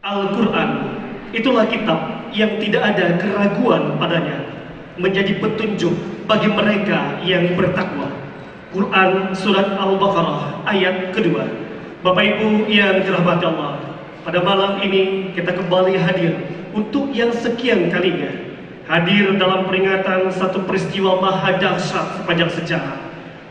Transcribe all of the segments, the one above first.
Al-Quran itulah kitab yang tidak ada keraguan padanya, menjadi petunjuk bagi mereka yang bertakwa. Quran Surat Al-Baqarah ayat kedua. Bapak Ibu yang dirahmati Allah, pada malam ini kita kembali hadir untuk yang sekian kalinya, hadir dalam peringatan satu peristiwa maha dahsyat sepanjang sejarah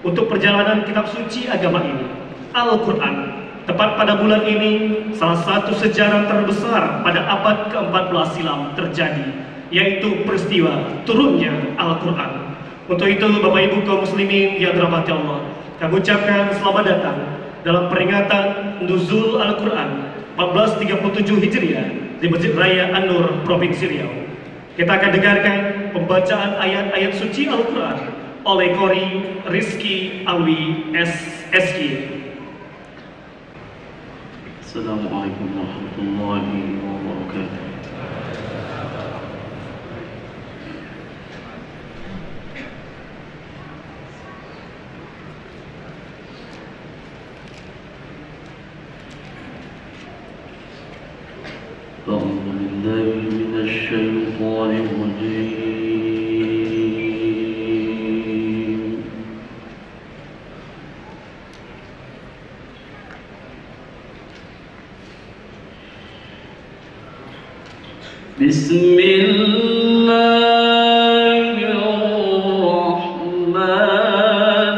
untuk perjalanan kitab suci agama ini, Al-Quran. Tepat pada bulan ini, salah satu sejarah terbesar pada abad ke-14 silam terjadi, yaitu peristiwa turunnya Al-Quran. Untuk itu, Bapak Ibu kaum muslimin yang dirahmati Allah, kami ucapkan selamat datang dalam peringatan Nuzul Al-Quran 1437 Hijriah di Masjid Raya An-Nur, Provinsi Riau. Kita akan dengarkan pembacaan ayat-ayat suci Al-Quran oleh Qori Rizky Alwi SSI. Assalamualaikum warahmatullahi wabarakatuh. أعوذ بالله من الشيطان الرجيم. بسم الله الرحمن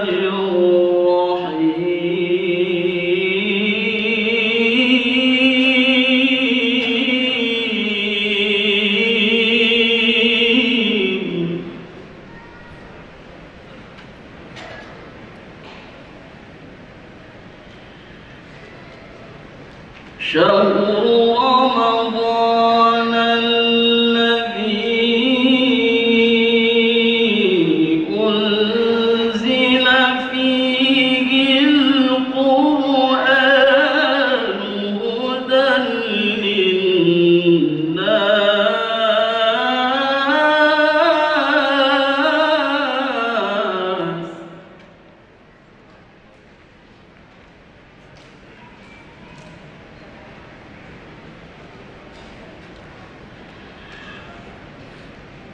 الرحيم. شهر رمضان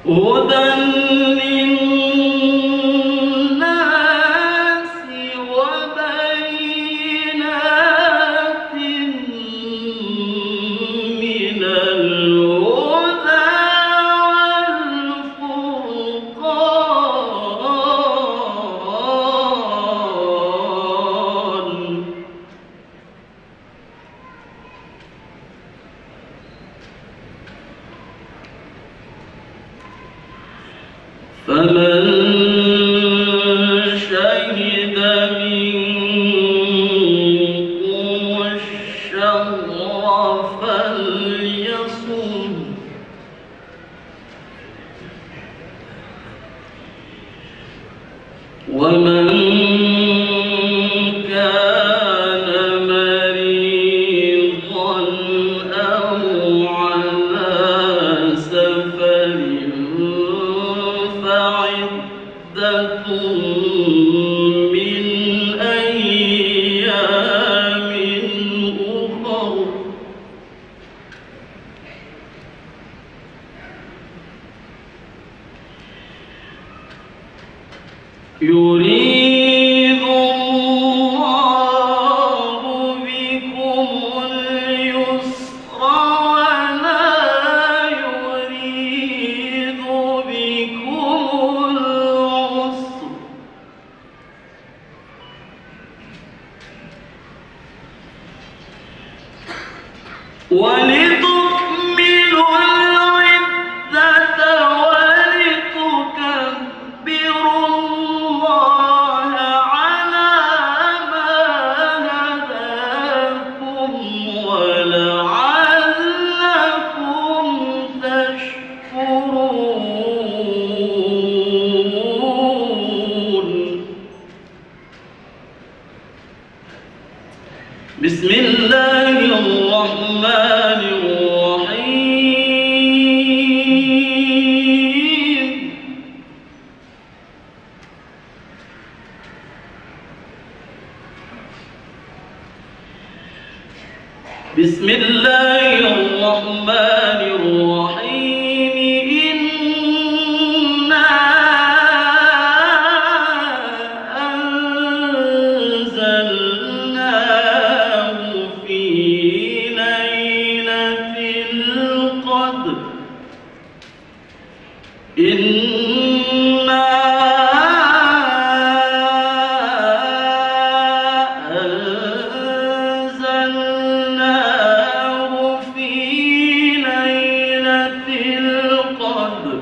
هدى للناس وبينات من الهدى والفرقان. فمن شهد منكم الشهر فليصم. ومن كان مريضا أو على سفر فعدة من أيام أخر. يريد الله بكم اليسر ولا يريد بكم العسر ولتكملوا العدة ولتكبروا الله على ما هداكم ولعلكم تشكرون. بسم الله الرحمن الرحيم. بسم الله الرحمن الرحيم إنا أنزلناه في ليلة القدر إنا أنزلناه في ليلة القدر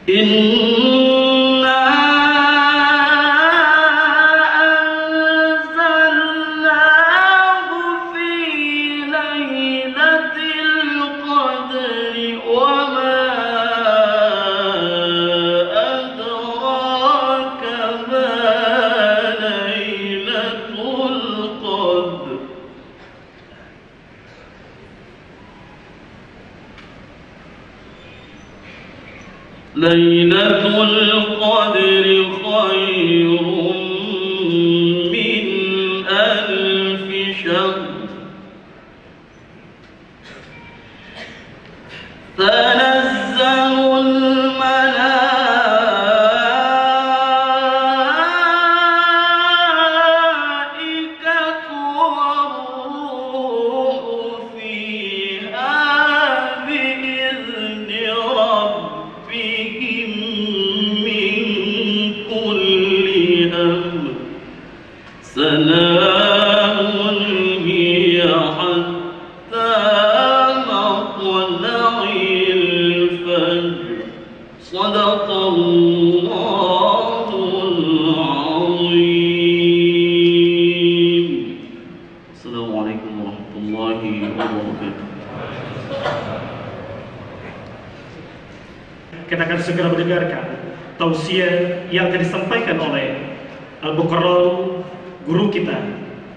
إنا أنزلناه في ليلة القدر وما أدراك ما ليلة القدر ليلة القدر خير من ألف شهر تنزل الملائكة والروح فيها بإذن ربهم من كل أمر سلام هي حتى مطلع الفجر صدق الله العظيم السلام عليكم ورحمة الله وبركاته. Kita akan segera mendengarkan tausiah yang akan disampaikan oleh Al-Mukarram guru kita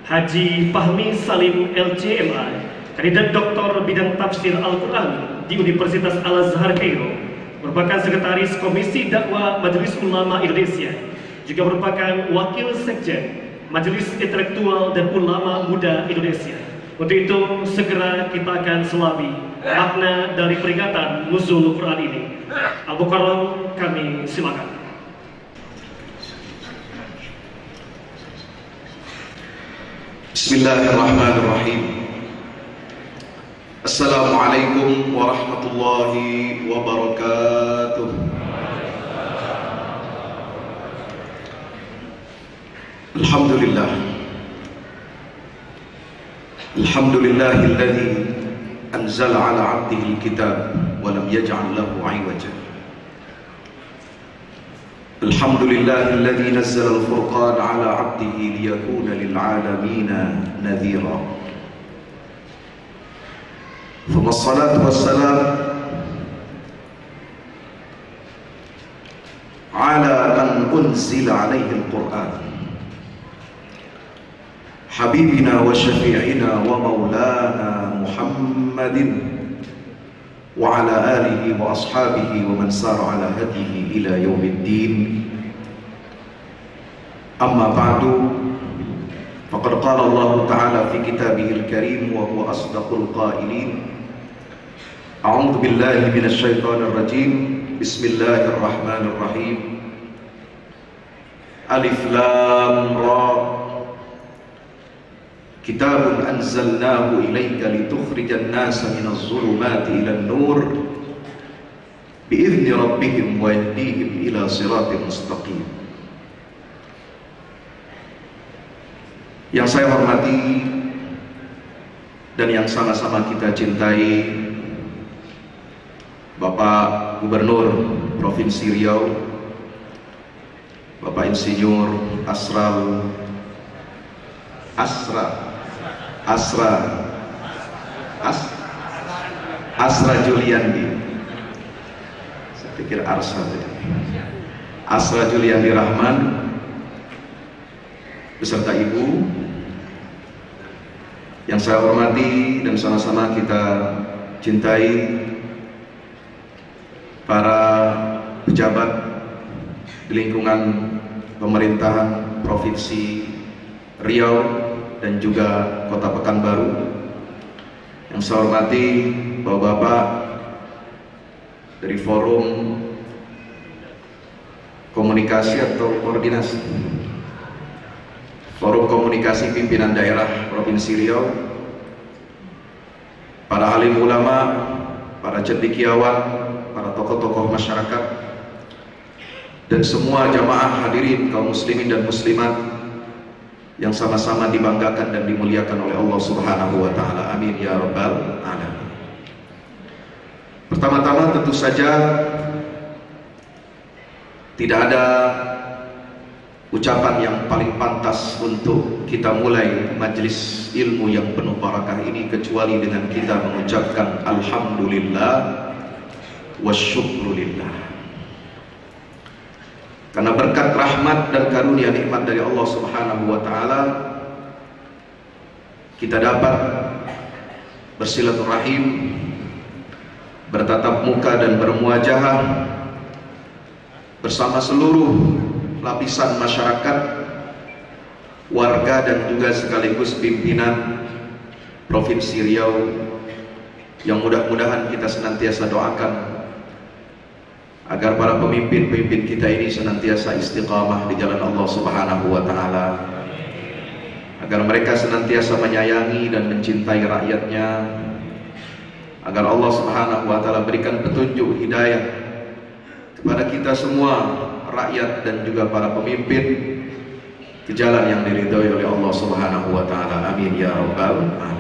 Haji Fahmi Salim LCMA, kandidat doktor bidang tafsir Al-Quran di Universitas Al-Azhar Kairo, merupakan sekretaris Komisi Dakwah Majelis Ulama Indonesia, juga merupakan wakil sekjen Majelis Intelektual dan Ulama Muda Indonesia. Untuk itu segera kita akan selami makna dari peringatan Nuzul Quran ini. Al-Mukarram, kami silakan. Bismillahirrahmanirrahim. Assalamualaikum warahmatullahi wabarakatuh. Alhamdulillah. Alhamdulillahilladzi anzala ala 'abdihi al-kitab wa lam yaj'al lahu 'iwaja. Alhamdulillahilladzi nazzala al-furqana 'ala 'abdihi liyakuna lil 'alamina nadhira. Thumma as-salatu was-salam 'ala man unzila 'alaihi al-Qur'an. Habibina wa syafi'ina wa maulana Muhammadin wa ala alihi wa ashabihi wa man sara ala hadihi ila yaumiddin. Amma ba'du, faqad qala Allah ta'ala fi kitabihil karim wa huwa asdaqul qailin. A'udzu billahi minasy syaithanir rajim. Bismillahirrahmanirrahim. Alif lam ra. Kitabun anzalnahu ilaika litukhrijan nasa minaz zulumati ilan nur biizni rabbihim wa yahdihim ila siratin mustaqim. Yang saya hormati dan yang sama-sama kita cintai Bapak Gubernur Provinsi Riau, Bapak Insinyur Asra Juliandi. Saya pikir Arsa tadi. Asra Juliandi Rahman beserta Ibu yang saya hormati dan sama-sama kita cintai, para pejabat di lingkungan pemerintahan Provinsi Riau dan juga Kota Pekanbaru. Yang saya hormati Bapak-bapak dari Forum Komunikasi atau Koordinasi, Forum Komunikasi Pimpinan Daerah Provinsi Riau, para alim ulama, para cendekiawan, para tokoh-tokoh masyarakat, dan semua jamaah hadirin kaum muslimin dan muslimat yang sama-sama dibanggakan dan dimuliakan oleh Allah Subhanahu wa taala. Amin ya rabbal alamin. Pertama-tama tentu saja tidak ada ucapan yang paling pantas untuk kita mulai majelis ilmu yang penuh barakah ini kecuali dengan kita mengucapkan alhamdulillah wasyukrulillah. Karena berkat rahmat dan karunia nikmat dari Allah Subhanahu wa taala kita dapat bersilaturahim, bertatap muka dan bermuajahah bersama seluruh lapisan masyarakat, warga dan juga sekaligus pimpinan Provinsi Riau yang mudah-mudahan kita senantiasa doakan agar para pemimpin-pemimpin kita ini senantiasa istiqamah di jalan Allah Subhanahu wa taala, agar mereka senantiasa menyayangi dan mencintai rakyatnya, agar Allah Subhanahu wa taala berikan petunjuk hidayah kepada kita semua, rakyat dan juga para pemimpin, ke jalan yang diridhoi oleh Allah Subhanahu wa taala. Amin ya rabbal alamin.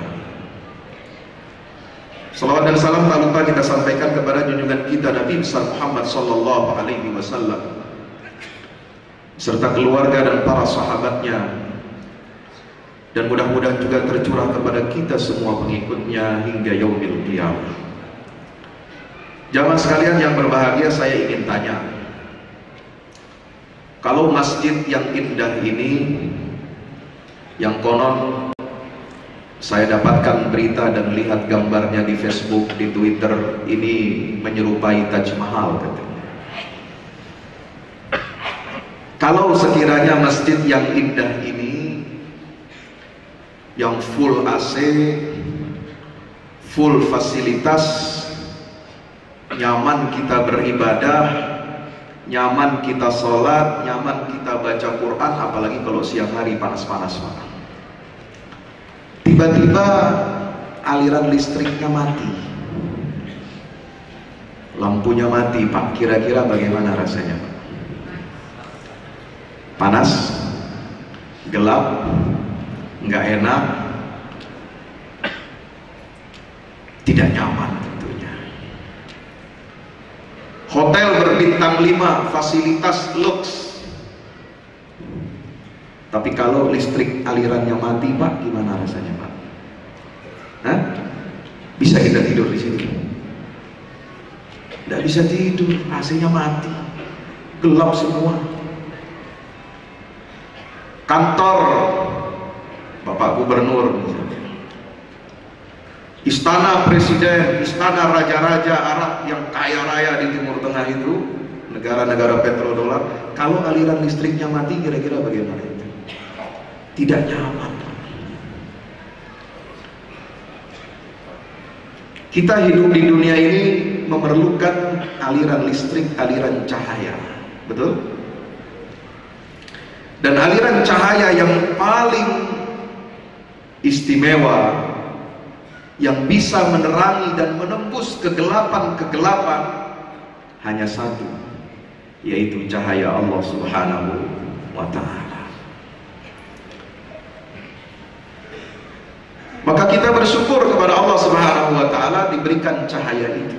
Salawat dan salam tak lupa kita sampaikan kepada junjungan kita Nabi besar Muhammad sallallahu alaihi wasallam serta keluarga dan para sahabatnya, dan mudah-mudahan juga tercurah kepada kita semua pengikutnya hingga yaumil qiyamah. Jamaah sekalian yang berbahagia, saya ingin tanya, kalau masjid yang indah ini, yang konon saya dapatkan berita dan lihat gambarnya di Facebook, di Twitter, ini menyerupai Taj Mahal katanya. Kalau sekiranya masjid yang indah ini, yang full AC, full fasilitas, nyaman kita beribadah, nyaman kita sholat, nyaman kita baca Quran, apalagi kalau siang hari panas-panas, tiba-tiba aliran listriknya mati, lampunya mati, Pak, kira-kira bagaimana rasanya, Pak? Panas, gelap, nggak enak, tidak nyaman tentunya. Hotel berbintang 5, fasilitas lux, tapi kalau listrik alirannya mati, Pak, gimana rasanya, Pak? Hah? Bisa kita tidur di sini? Tidak bisa tidur, AC-nya mati, gelap semua. Kantor Bapak Gubernur misalnya, istana presiden, istana raja-raja Arab yang kaya raya di Timur Tengah itu, negara-negara petrodolar, kalau aliran listriknya mati, kira-kira bagaimana itu? Tidak nyaman. Kita hidup di dunia ini memerlukan aliran listrik, aliran cahaya, betul? Dan aliran cahaya yang paling istimewa, yang bisa menerangi dan menembus kegelapan-kegelapan, hanya satu, yaitu cahaya Allah Subhanahu wa ta'ala. Maka kita bersyukur kepada Allah Subhanahu wa ta'ala diberikan cahaya itu.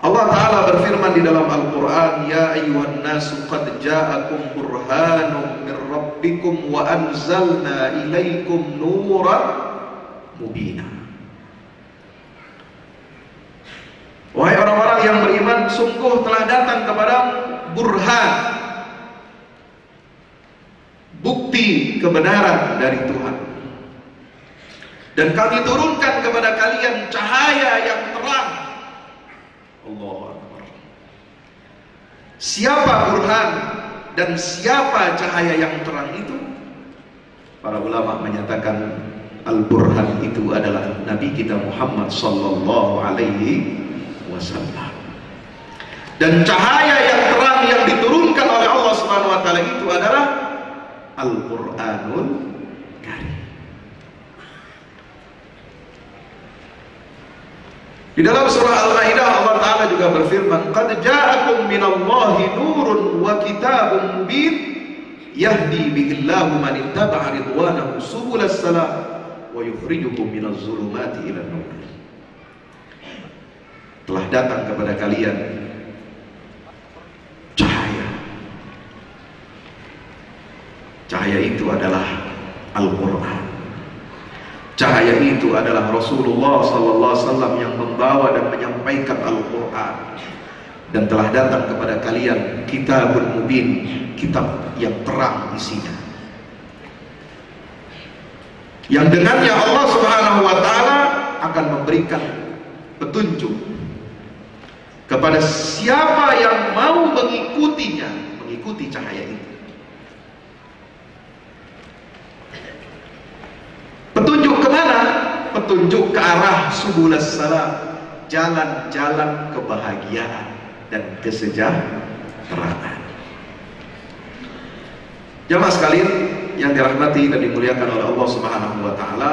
Allah Ta'ala berfirman di dalam Al-Quran, Ya ayyuhan nasu qad ja'akum burhanum min rabbikum wa anzalna ilaikum nuran mubina. Wahai orang-orang yang beriman, sungguh telah datang kepadamu burhan, bukti kebenaran dari Tuhan, dan kami turunkan kepada kalian cahaya yang terang. Allahu Akbar. Siapa burhan? Dan siapa cahaya yang terang itu? Para ulama menyatakan Al-Burhan itu adalah Nabi kita Muhammad sallallahu alaihi wasallam. Dan cahaya yang terang yang diturunkan oleh Allah Subhanahu wa taala itu adalah Al-Qur'anul Karim. Di dalam surah Al-Maidah Allah taala juga berfirman, "Qad ja'akum minallahi nurun wa kitabun mubin yahdi bihillahu man ittaba'a ridwanahu subulas salam wa yukhrijukum minaz zulumati ilan nur." Telah datang kepada kalian cahaya. Cahaya itu adalah Al-Qur'an. Cahaya itu adalah Rasulullah sallallahu alaihi wasallam yang membawa dan menyampaikan Al-Qur'an. Dan telah datang kepada kalian kitabun mubin, kitab yang terang isinya, yang dengannya Allah Subhanahu wa taala akan memberikan petunjuk kepada siapa yang mau mengikutinya, mengikuti cahaya itu. Petunjuk kemana? Petunjuk ke arah subulas salam, jalan-jalan kebahagiaan dan kesejahteraan. Jamaah sekalian yang dirahmati dan dimuliakan oleh Allah Subhanahu wa taala,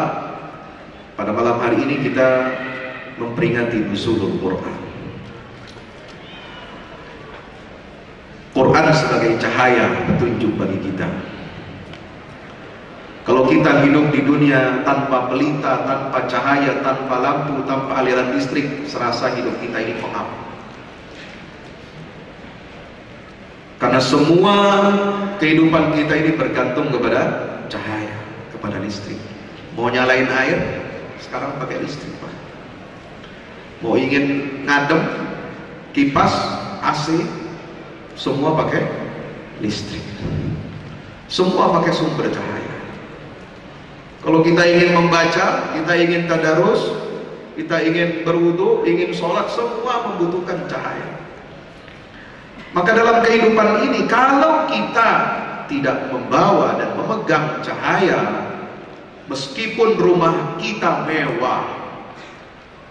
pada malam hari ini kita memperingati Nuzulul Quran. Quran sebagai cahaya petunjuk bagi kita. Kalau kita hidup di dunia tanpa pelita, tanpa cahaya, tanpa lampu, tanpa aliran listrik, serasa hidup kita ini pengap. Karena semua kehidupan kita ini bergantung kepada cahaya, kepada listrik. Mau nyalain air, sekarang pakai listrik, Pak. Mau ingin ngadem, kipas, AC, semua pakai listrik. Semua pakai sumber cahaya. Kalau kita ingin membaca, kita ingin tadarus, kita ingin berwudu, ingin sholat, semua membutuhkan cahaya. Maka dalam kehidupan ini, kalau kita tidak membawa dan memegang cahaya, meskipun rumah kita mewah,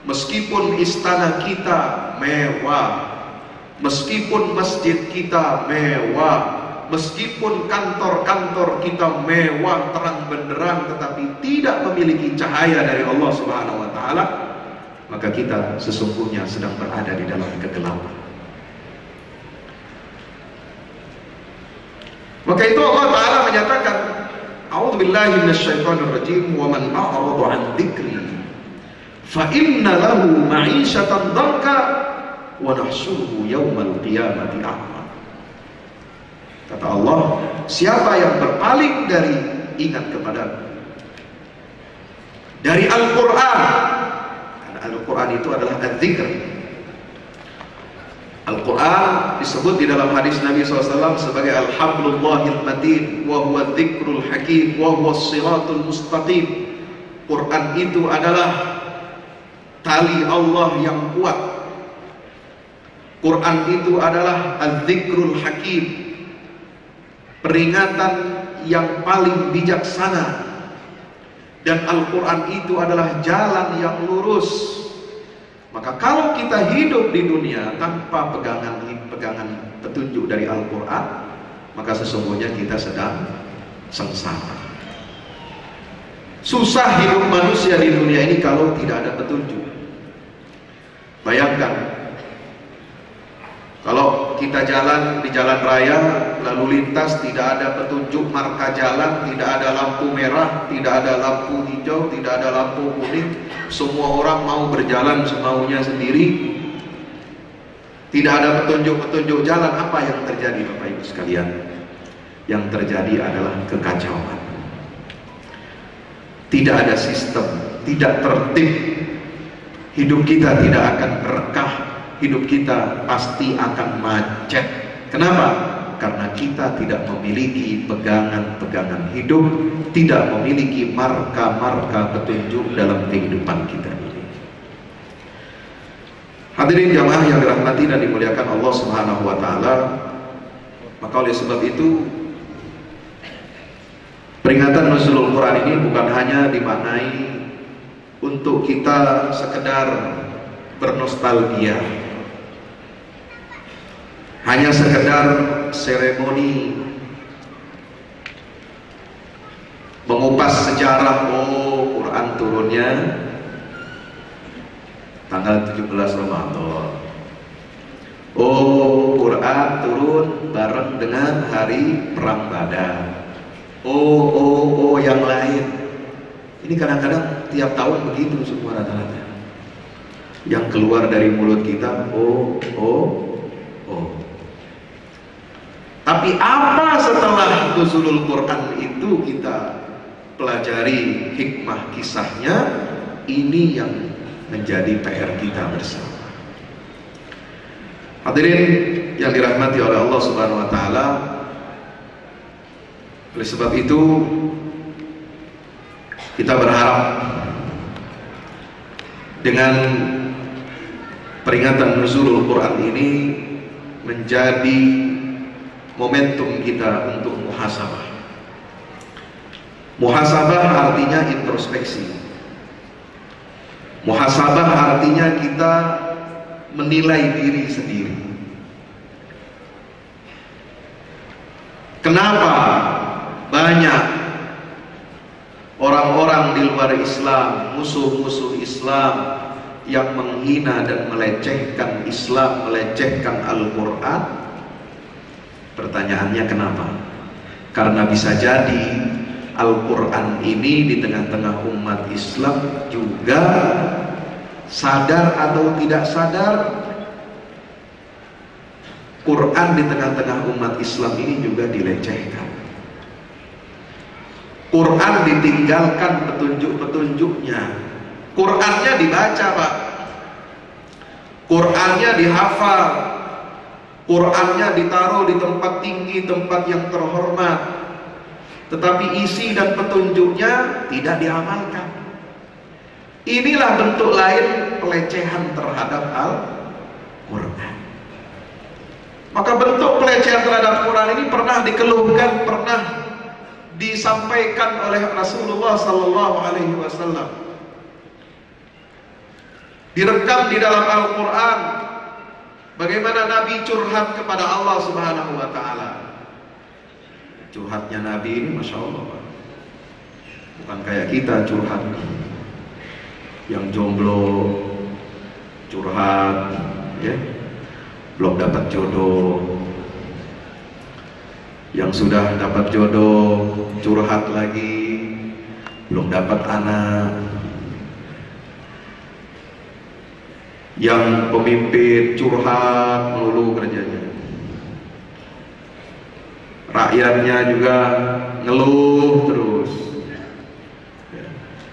meskipun istana kita mewah, meskipun masjid kita mewah, meskipun kantor-kantor kita mewah, terang benderang, tetapi tidak memiliki cahaya dari Allah Subhanahu wa taala, maka kita sesungguhnya sedang berada di dalam kegelapan. Maka itu Allah taala menyatakan, "A'udzubillahi minasyaitonir rajim, wa man a'rada 'an dzikri fa inna lahu ma'isyatan dhanka wa nahsyuruhu yaumal qiyamati a'ma." Kata Allah, siapa yang berpaling dari ingat kepada dari Al-Quran, karena Al-Quran itu adalah az-zikr. Al-Quran disebut di dalam hadis Nabi SAW sebagai Al-Hablullahil Matin, wa huwa dzikrul hakim, wa huwa siratul mustaqim. Quran itu adalah tali Allah yang kuat. Quran itu adalah az-zikrul hakim, peringatan yang paling bijaksana. Dan Al-Quran itu adalah jalan yang lurus. Maka kalau kita hidup di dunia tanpa pegangan petunjuk dari Al-Quran, maka sesungguhnya kita sedang sengsara. Susah hidup manusia di dunia ini kalau tidak ada petunjuk. Bayangkan, kalau kita jalan di jalan raya, lalu lintas, tidak ada petunjuk marka jalan, tidak ada lampu merah, tidak ada lampu hijau, tidak ada lampu kuning, semua orang mau berjalan semaunya sendiri, tidak ada petunjuk-petunjuk jalan, apa yang terjadi Bapak Ibu sekalian? Yang terjadi adalah kekacauan. Tidak ada sistem, tidak tertib, hidup kita tidak akan berkah, hidup kita pasti akan macet. Kenapa? Karena kita tidak memiliki pegangan-pegangan hidup, tidak memiliki marka-marka petunjuk dalam kehidupan kita ini. Hadirin jamaah yang dirahmati dan dimuliakan Allah Subhanahu wa taala, Maka oleh sebab itu peringatan nuzulul Quran ini bukan hanya dimaknai untuk kita sekedar bernostalgia, hanya sekedar seremoni mengupas sejarah. Oh, Quran turunnya tanggal 17 Ramadan. Oh, Quran turun bareng dengan hari Perang Badar. Oh, yang lain. Ini kadang-kadang tiap tahun begitu semua rata-rata. Yang keluar dari mulut kita, oh. Tapi apa setelah nuzulul Quran itu kita pelajari hikmah kisahnya, ini yang menjadi PR kita bersama. Hadirin yang dirahmati oleh Allah Subhanahu wa taala, oleh sebab itu kita berharap dengan peringatan nuzulul Quran ini menjadi momentum kita untuk muhasabah. Muhasabah artinya introspeksi. Muhasabah artinya kita menilai diri sendiri. Kenapa banyak orang-orang di luar Islam, musuh-musuh Islam yang menghina dan melecehkan Islam, melecehkan Al-Quran? Pertanyaannya kenapa? Karena bisa jadi Al-Quran ini di tengah-tengah umat Islam juga sadar atau tidak sadar, Quran di tengah-tengah umat Islam ini juga dilecehkan. Quran ditinggalkan petunjuk-petunjuknya. Qurannya dibaca, Pak. Qurannya dihafal. Qurannya ditaruh di tempat tinggi, tempat yang terhormat. Tetapi isi dan petunjuknya tidak diamalkan. Inilah bentuk lain pelecehan terhadap Al-Quran. Maka bentuk pelecehan terhadap Quran ini pernah dikeluhkan, pernah disampaikan oleh Rasulullah Sallallahu Alaihi Wasallam. Direkam di dalam Al-Quran bagaimana Nabi curhat kepada Allah Subhanahu Wa Taala. Curhatnya Nabi ini Masya Allah, bukan kayak kita curhat. Yang jomblo curhat, ya, belum dapat jodoh. Yang sudah dapat jodoh curhat lagi, belum dapat anak. Yang pemimpin curhat melulu kerjanya. Rakyatnya juga ngeluh terus.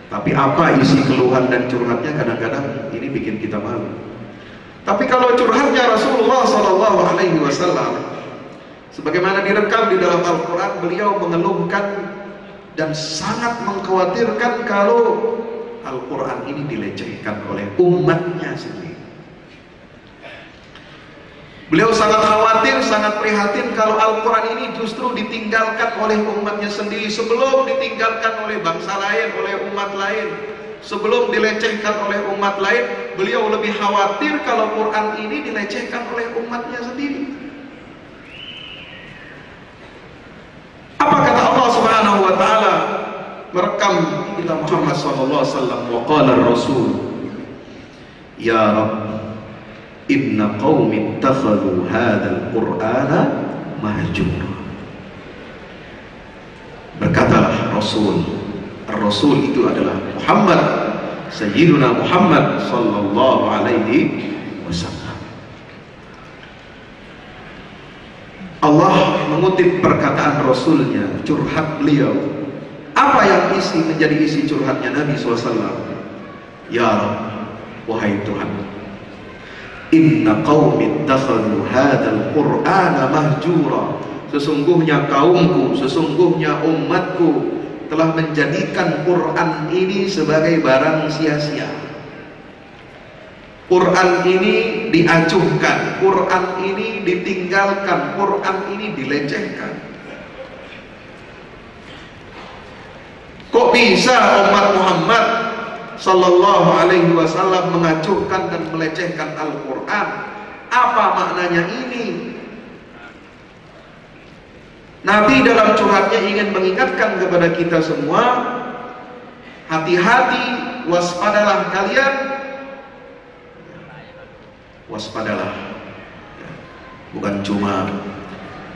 Tapi apa isi keluhan dan curhatnya kadang-kadang ini bikin kita malu. Tapi kalau curhatnya Rasulullah Sallallahu Alaihi Wasallam, sebagaimana direkam di dalam Al-Quran, beliau mengeluhkan dan sangat mengkhawatirkan kalau Al-Quran ini dilecehkan oleh umatnya sendiri. Beliau sangat khawatir, sangat prihatin kalau Al-Quran ini justru ditinggalkan oleh umatnya sendiri sebelum ditinggalkan oleh bangsa lain, oleh umat lain. Sebelum dilecehkan oleh umat lain, beliau lebih khawatir kalau Quran ini dilecehkan oleh umatnya sendiri. Apa kata Allah Subhanahu wa taala merekam kita Muhammad sallallahu alaihi wasallam, wa qala ar-rasul ya Rabb inna qaumi ittakhadhu hadzal qur'ana mahjura. Berkatalah Rasul, Rasul itu adalah Muhammad, Sayyiduna Muhammad sallallahu alaihi wasallam. Allah mengutip perkataan Rasulnya, curhat beliau. Apa yang menjadi isi curhatnya Nabi SAW? Ya Rabb, wahai Tuhan, inna qaumi ittakhadhu hadzal qur'ana mahjura. Sesungguhnya kaumku, sesungguhnya umatku telah menjadikan Quran ini sebagai barang sia-sia. Quran ini diacuhkan, Quran ini ditinggalkan, Quran ini dilecehkan. Kok bisa umat Muhammad sallallahu alaihi wasallam mengacuhkan dan melecehkan Al-Quran? Apa maknanya ini? Nabi dalam curhatnya ingin mengingatkan kepada kita semua, hati-hati, waspadalah kalian, waspadalah. Bukan cuma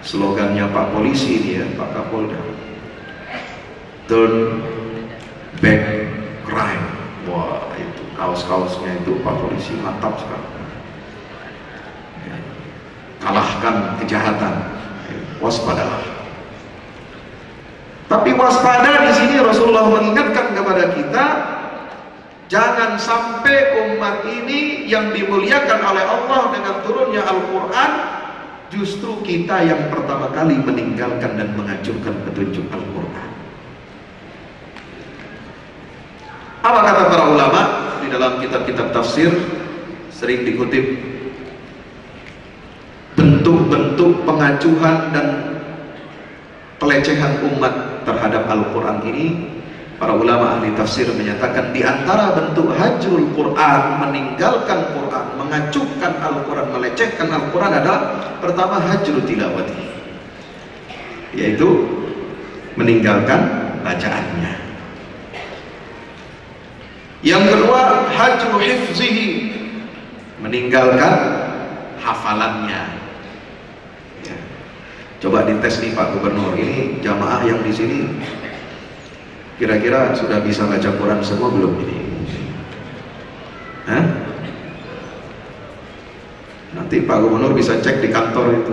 slogannya Pak Polisi ini ya, Pak Kapolda, turn back crime. Wah, itu kaos-kaosnya itu Pak Polisi mantap sekali. Kalahkan kejahatan, waspadalah. Tapi waspada di sini Rasulullah mengingatkan kepada kita, jangan sampai umat ini yang dimuliakan oleh Allah dengan turunnya Al-Quran, justru kita yang pertama kali meninggalkan dan menghancurkan petunjuk Al-Quran. Apa kata para ulama di dalam kitab-kitab tafsir? Sering dikutip bentuk-bentuk pengacuhan dan pelecehan umat terhadap Al-Quran ini. Para ulama ahli tafsir menyatakan di antara bentuk hajrul Quran, meninggalkan Quran, mengacuhkan Al-Quran, melecehkan Al-Quran adalah pertama hajrul tilawati, yaitu meninggalkan bacaannya. Yang kedua hajrul hifzihi, meninggalkan hafalannya. Coba dites nih Pak Gubernur, ini jamaah yang di sini kira-kira sudah bisa baca Quran semua belum ini? Hah? Nanti Pak Gubernur bisa cek di kantor itu,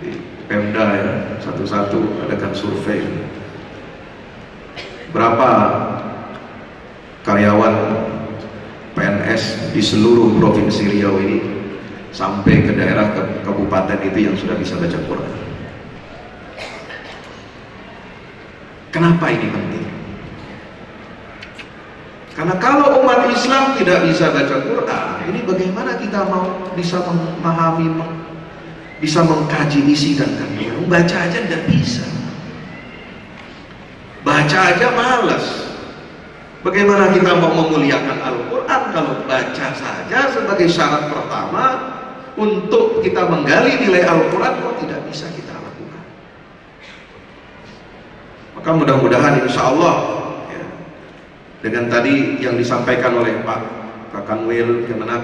di Pemda ya, satu-satu adakan survei. Berapa karyawan PNS di seluruh provinsi Riau ini sampai ke daerah kabupaten itu yang sudah bisa baca Quran? Kenapa ini penting? Karena kalau umat Islam tidak bisa baca Quran, ini bagaimana kita mau bisa memahami, bisa mengkaji isi dan kandungan? Baca aja tidak bisa, baca aja malas. Bagaimana kita mau memuliakan Al-Quran kalau baca saja sebagai syarat pertama untuk kita menggali nilai Al-Quran kok tidak bisa kita lakukan? Maka mudah-mudahan insya Allah ya, dengan tadi yang disampaikan oleh Pak Kakanwil Kemenak,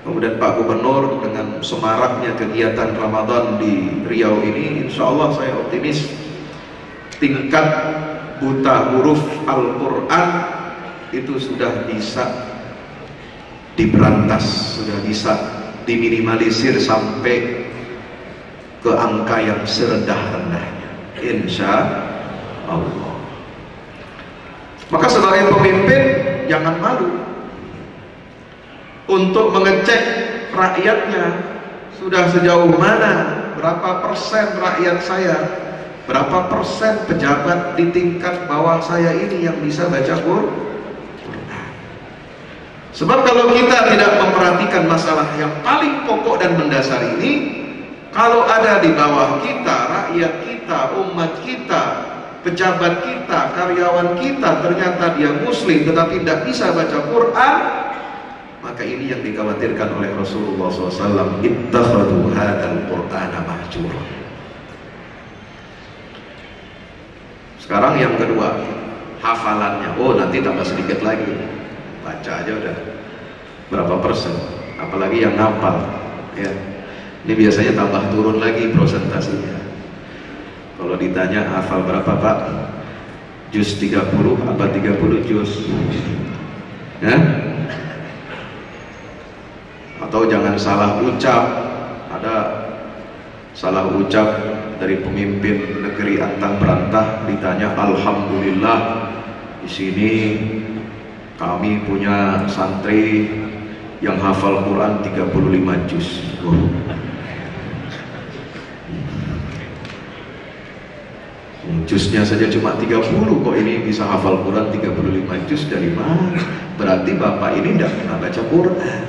kemudian Pak Gubernur, dengan semaraknya kegiatan Ramadan di Riau ini, insya Allah saya optimis tingkat buta huruf Al-Quran itu sudah bisa diberantas, sudah bisa diminimalisir sampai ke angka yang serendah-rendahnya, insya Allah. Maka sebagai pemimpin jangan malu untuk mengecek rakyatnya, sudah sejauh mana, berapa persen rakyat saya, berapa persen pejabat di tingkat bawah saya ini yang bisa baca Quran. Sebab kalau kita tidak memperhatikan masalah yang paling pokok dan mendasar ini, kalau ada di bawah kita, rakyat kita, umat kita, pejabat kita, karyawan kita, ternyata dia muslim tetapi tidak bisa baca Quran, maka ini yang dikhawatirkan oleh Rasulullah SAW. Ittakhadhu hadzal Qur'ana mahjura. Sekarang yang kedua, hafalannya. Oh, nanti tambah sedikit lagi, baca aja udah berapa persen, apalagi yang ngapal ya. Ini biasanya tambah turun lagi prosentasinya. Kalau ditanya hafal berapa Pak, juz 30 apa 30 juz ya? Atau jangan salah ucap, ada salah ucap dari pemimpin negeri antah berantah, ditanya alhamdulillah di sini kami punya santri yang hafal Quran 35 juz. Juznya saja cuma 30, kok ini bisa hafal Quran 35 juz dari mana? berarti bapak ini tidak pernah baca Quran.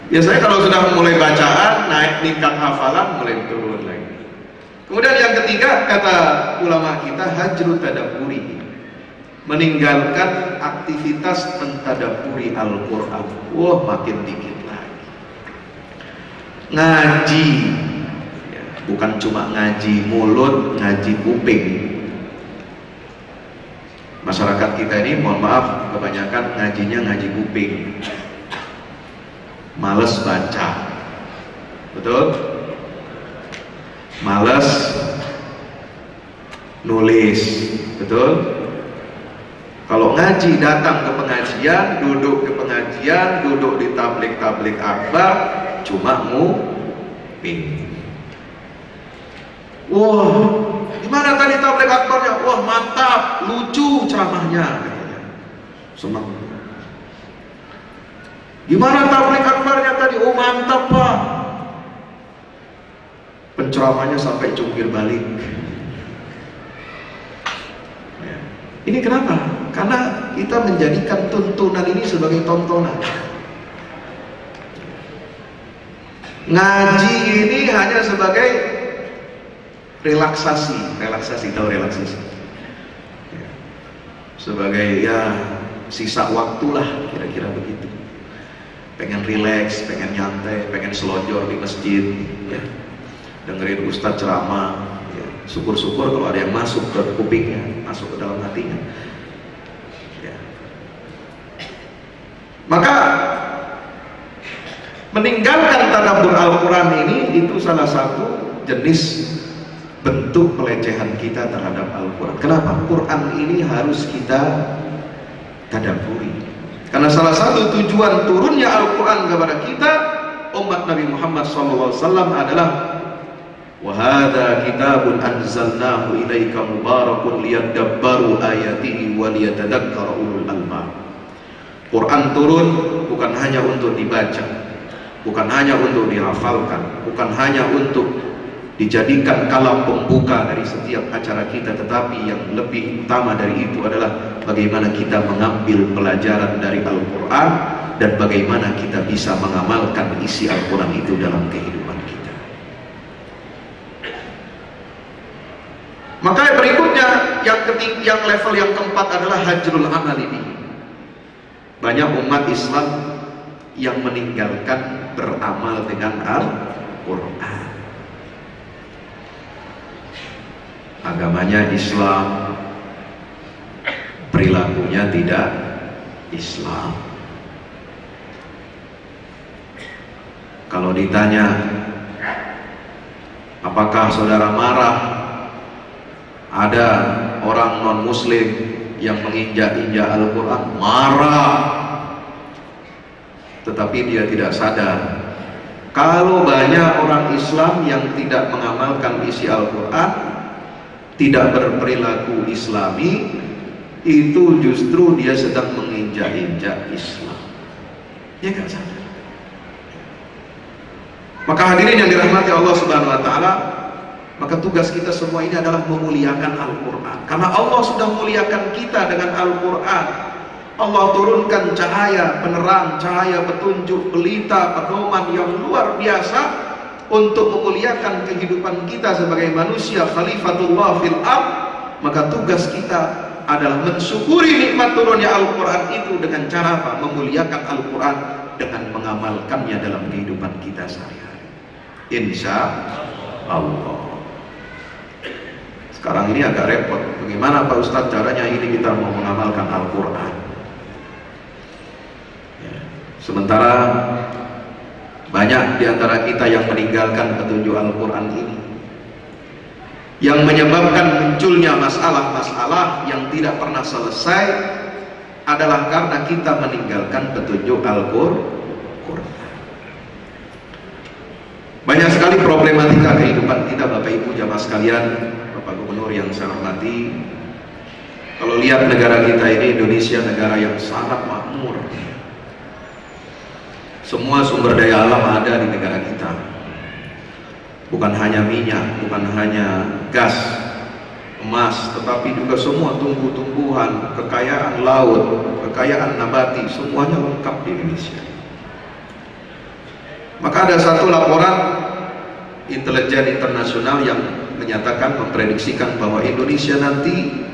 Biasanya kalau sudah mulai bacaan, naik tingkat hafalan, mulai turun lagi. Kemudian yang ketiga, kata ulama kita, hajrut tadabburi, meninggalkan aktivitas mentadabburi Al-Quran. Wah, makin dikit lagi. Ngaji, ya, bukan cuma ngaji mulut, ngaji kuping. Masyarakat kita ini, mohon maaf, kebanyakan ngajinya ngaji kuping, males baca, betul? Males nulis, betul? Kalau ngaji, datang ke pengajian, duduk ke pengajian, duduk di tablik akbar, cuma nguping. Wah, gimana tadi tablik akbarnya? Wah, mantap, lucu ceramahnya, senang. Gimana tablik akbarnya tadi? Oh, mantap Pak. Penceramahnya sampai jungkir balik. Ya. Ini kenapa? Karena kita menjadikan tuntunan ini sebagai tontonan. Ngaji ini hanya sebagai relaksasi, tahu relaksasi? Ya. Sebagai ya sisa waktu lah, kira-kira begitu. Pengen rileks, pengen nyantai, pengen selonjor di masjid, ya. Dengerin ustadz ceramah, ya. Syukur-syukur kalau ada yang masuk ke kupingnya, masuk ke dalam hatinya, ya. Maka meninggalkan tadabbur Al-Quran ini itu salah satu jenis bentuk pelecehan kita terhadap Al-Quran. Kenapa? Quran ini harus kita tadabburi. Karena salah satu tujuan turunnya Al-Quran kepada kita umat Nabi Muhammad SAW adalah وَهَذَا كِتَابٌ أَنزَلْنَاهُ إِلَيْكَ مُبَارَكٌ لِيَدَّبَّرُوا آيَاتِهِ وَلِيَتَذَكَّرَ أُولُو الْأَلْبَابِ. Quran turun bukan hanya untuk dibaca, bukan hanya untuk dihafalkan, bukan hanya untuk dijadikan kalam pembuka dari setiap acara kita, tetapi yang lebih utama dari itu adalah bagaimana kita mengambil pelajaran dari Al-Quran dan bagaimana kita bisa mengamalkan isi Al-Quran itu dalam kehidupan kita. Maka berikutnya yang level yang keempat adalah hajrul amal ini. Banyak umat Islam yang meninggalkan beramal dengan Al-Quran. Agamanya Islam, perilakunya tidak Islam. Kalau ditanya, apakah saudara marah ada orang non-muslim yang menginjak-injak Al-Quran? Marah. Tetapi dia tidak sadar kalau banyak orang Islam yang tidak mengamalkan isi Al-Quran, tidak berperilaku Islami, itu justru dia sedang menginjak-injak Islam. Dia nggak sadar. Maka hadirin yang dirahmati Allah Subhanahu Wa Taala, maka tugas kita semua ini adalah memuliakan Al-Quran. Karena Allah sudah muliakan kita dengan Al-Quran. Allah turunkan cahaya penerang, cahaya petunjuk, pelita, pedoman yang luar biasa untuk memuliakan kehidupan kita sebagai manusia khalifatullah fil ardh. Maka tugas kita adalah mensyukuri nikmat turunnya Al-Quran itu dengan cara apa? Memuliakan Al-Quran dengan mengamalkannya dalam kehidupan kita sehari-hari, insya Allah. Sekarang ini agak repot, bagaimana Pak Ustadz caranya ini kita mau mengamalkan Al-Quran, ya. Sementara banyak diantara kita yang meninggalkan petunjuk Al-Quran ini, yang menyebabkan munculnya masalah-masalah yang tidak pernah selesai adalah karena kita meninggalkan petunjuk Al-Quran. Banyak sekali problematika kehidupan kita, Bapak Ibu jamaah sekalian, Bapak Gubernur yang saya hormati. Kalau lihat negara kita ini, Indonesia negara yang sangat makmur. Semua sumber daya alam ada di negara kita. Bukan hanya minyak, bukan hanya gas, emas, tetapi juga semua tumbuh-tumbuhan, kekayaan laut, kekayaan nabati, semuanya lengkap di Indonesia. Maka ada satu laporan intelijen internasional yang menyatakan, memprediksikan bahwa Indonesia nanti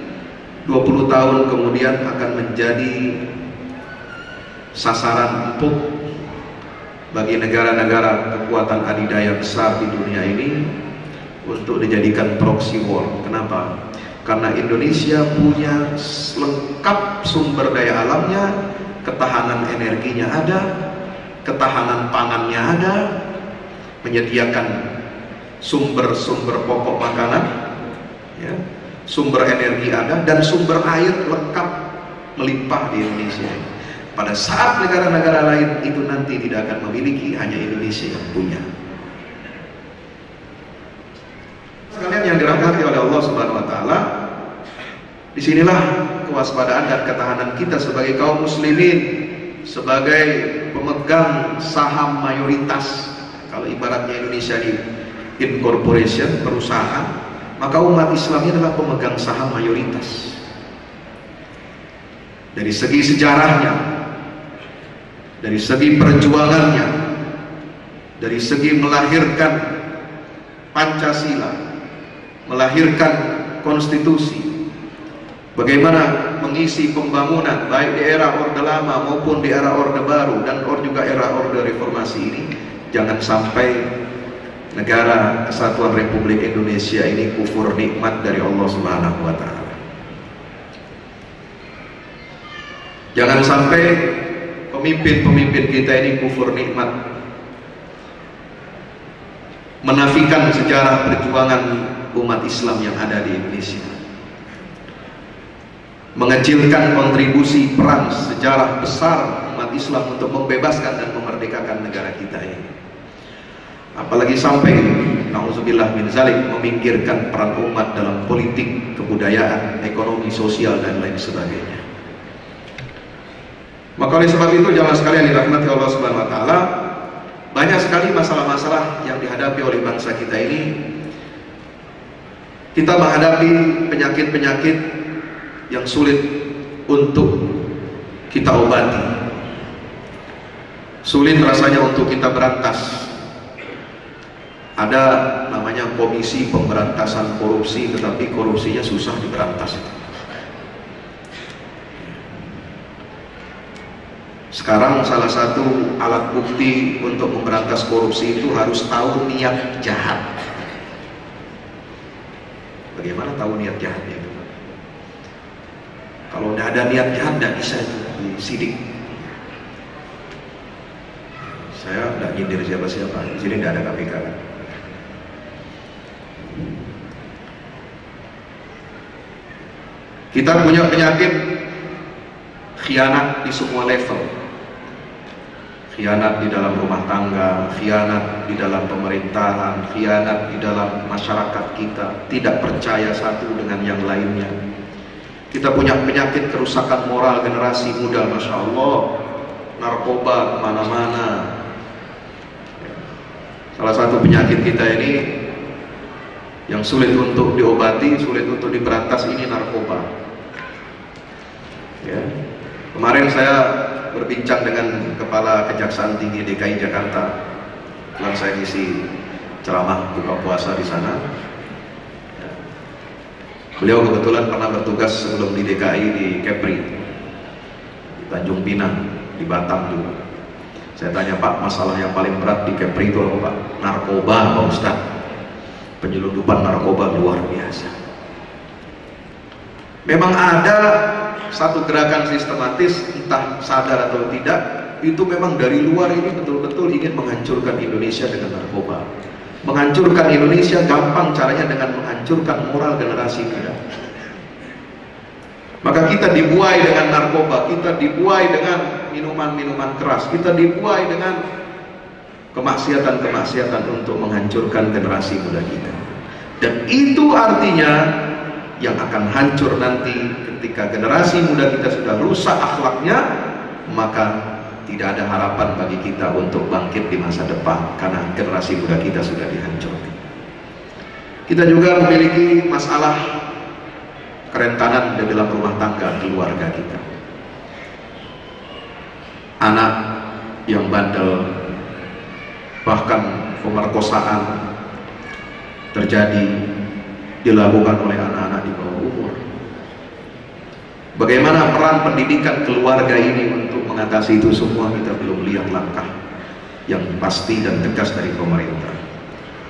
20 tahun kemudian akan menjadi sasaran empuk bagi negara-negara kekuatan adidaya besar di dunia ini untuk dijadikan proxy war. Kenapa? Karena Indonesia punya lengkap sumber daya alamnya, ketahanan energinya ada, ketahanan pangannya ada, menyediakan sumber-sumber pokok makanan, ya, sumber energi ada, dan sumber air lengkap melimpah di Indonesia. Pada saat negara-negara lain itu nanti tidak akan memiliki, hanya Indonesia yang punya. Sekalian yang dirahmati oleh Allah Subhanahu wa taala, disinilah kewaspadaan dan ketahanan kita sebagai kaum muslimin, sebagai pemegang saham mayoritas. Kalau ibaratnya Indonesia di incorporation, perusahaan, maka umat Islamnya adalah pemegang saham mayoritas. Dari segi sejarahnya, dari segi perjuangannya, dari segi melahirkan Pancasila, melahirkan konstitusi, bagaimana mengisi pembangunan baik di era Orde Lama maupun di era Orde Baru dan juga era Orde Reformasi ini. Jangan sampai negara Kesatuan Republik Indonesia ini kufur nikmat dari Allah Subhanahu wa taala. Jangan sampai pemimpin-pemimpin kita ini kufur nikmat, menafikan sejarah perjuangan umat Islam yang ada di Indonesia, mengecilkan kontribusi peran sejarah besar umat Islam untuk membebaskan dan memerdekakan negara kita ini. Apalagi sampai na'udzubillah min zalik, memikirkan peran umat dalam politik, kebudayaan, ekonomi, sosial, dan lain sebagainya. Maka oleh sebab itu jamaah sekalian dirahmati Allah Subhanahu wa taala, banyak sekali masalah-masalah yang dihadapi oleh bangsa kita ini. Kita menghadapi penyakit-penyakit yang sulit untuk kita obati, sulit rasanya untuk kita berantas. Ada namanya Komisi Pemberantasan Korupsi, tetapi korupsinya susah diberantas. Sekarang salah satu alat bukti untuk memberantas korupsi itu harus tahu niat jahat. Bagaimana tahu niat jahatnya itu? Kalau tidak ada niat jahat, tidak bisa itu disidik. Saya tidak nyindir siapa-siapa, di sini tidak ada KPK kan? Kita punya penyakit khianat di semua level. Khianat di dalam rumah tangga, khianat di dalam pemerintahan, khianat di dalam masyarakat kita, tidak percaya satu dengan yang lainnya. Kita punya penyakit kerusakan moral generasi muda, Masya Allah, narkoba kemana-mana. Salah satu penyakit kita ini yang sulit untuk diobati, sulit untuk diberantas, ini narkoba. Ya. Kemarin saya berbincang dengan Kepala Kejaksaan Tinggi DKI Jakarta. Kebetulan saya ngisi ceramah buka puasa di sana. Beliau kebetulan pernah bertugas sebelum di DKI di Kepri, di Tanjung Pinang, di Batam juga. Saya tanya, Pak, masalah yang paling berat di Kepri itu apa, Pak? Narkoba, Pak Ustaz. Penyelundupan narkoba luar biasa. Memang ada satu gerakan sistematis, entah sadar atau tidak, itu memang dari luar ini betul-betul ingin menghancurkan Indonesia dengan narkoba. Menghancurkan Indonesia gampang caranya dengan menghancurkan moral generasi muda. Maka kita dibuai dengan narkoba, kita dibuai dengan minuman-minuman keras, kita dibuai dengan kemaksiatan-kemaksiatan untuk menghancurkan generasi muda kita. Dan itu artinya yang akan hancur nanti ketika generasi muda kita sudah rusak akhlaknya, maka tidak ada harapan bagi kita untuk bangkit di masa depan karena generasi muda kita sudah dihancurkan. Kita juga memiliki masalah kerentanan di dalam rumah tangga keluarga kita. Anak yang bandel, bahkan pemerkosaan terjadi dilakukan oleh anak-anak di bawah umur. Bagaimana peran pendidikan keluarga ini untuk mengatasi itu semua, kita belum lihat langkah yang pasti dan tegas dari pemerintah.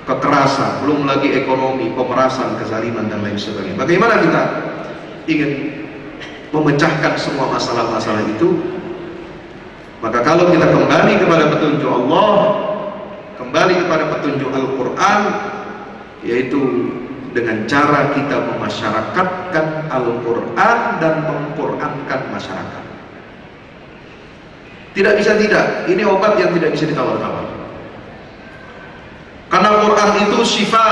Kekerasan, belum lagi ekonomi, pemerasan, kezaliman dan lain sebagainya. Bagaimana kita ingin memecahkan semua masalah-masalah itu? Maka kalau kita kembali kepada petunjuk Allah, kembali kepada petunjuk Al-Quran, yaitu dengan cara kita memasyarakatkan Al-Quran dan mengqurankan masyarakat. Tidak bisa tidak, ini obat yang tidak bisa ditawar-tawar. Karena Quran itu syifa,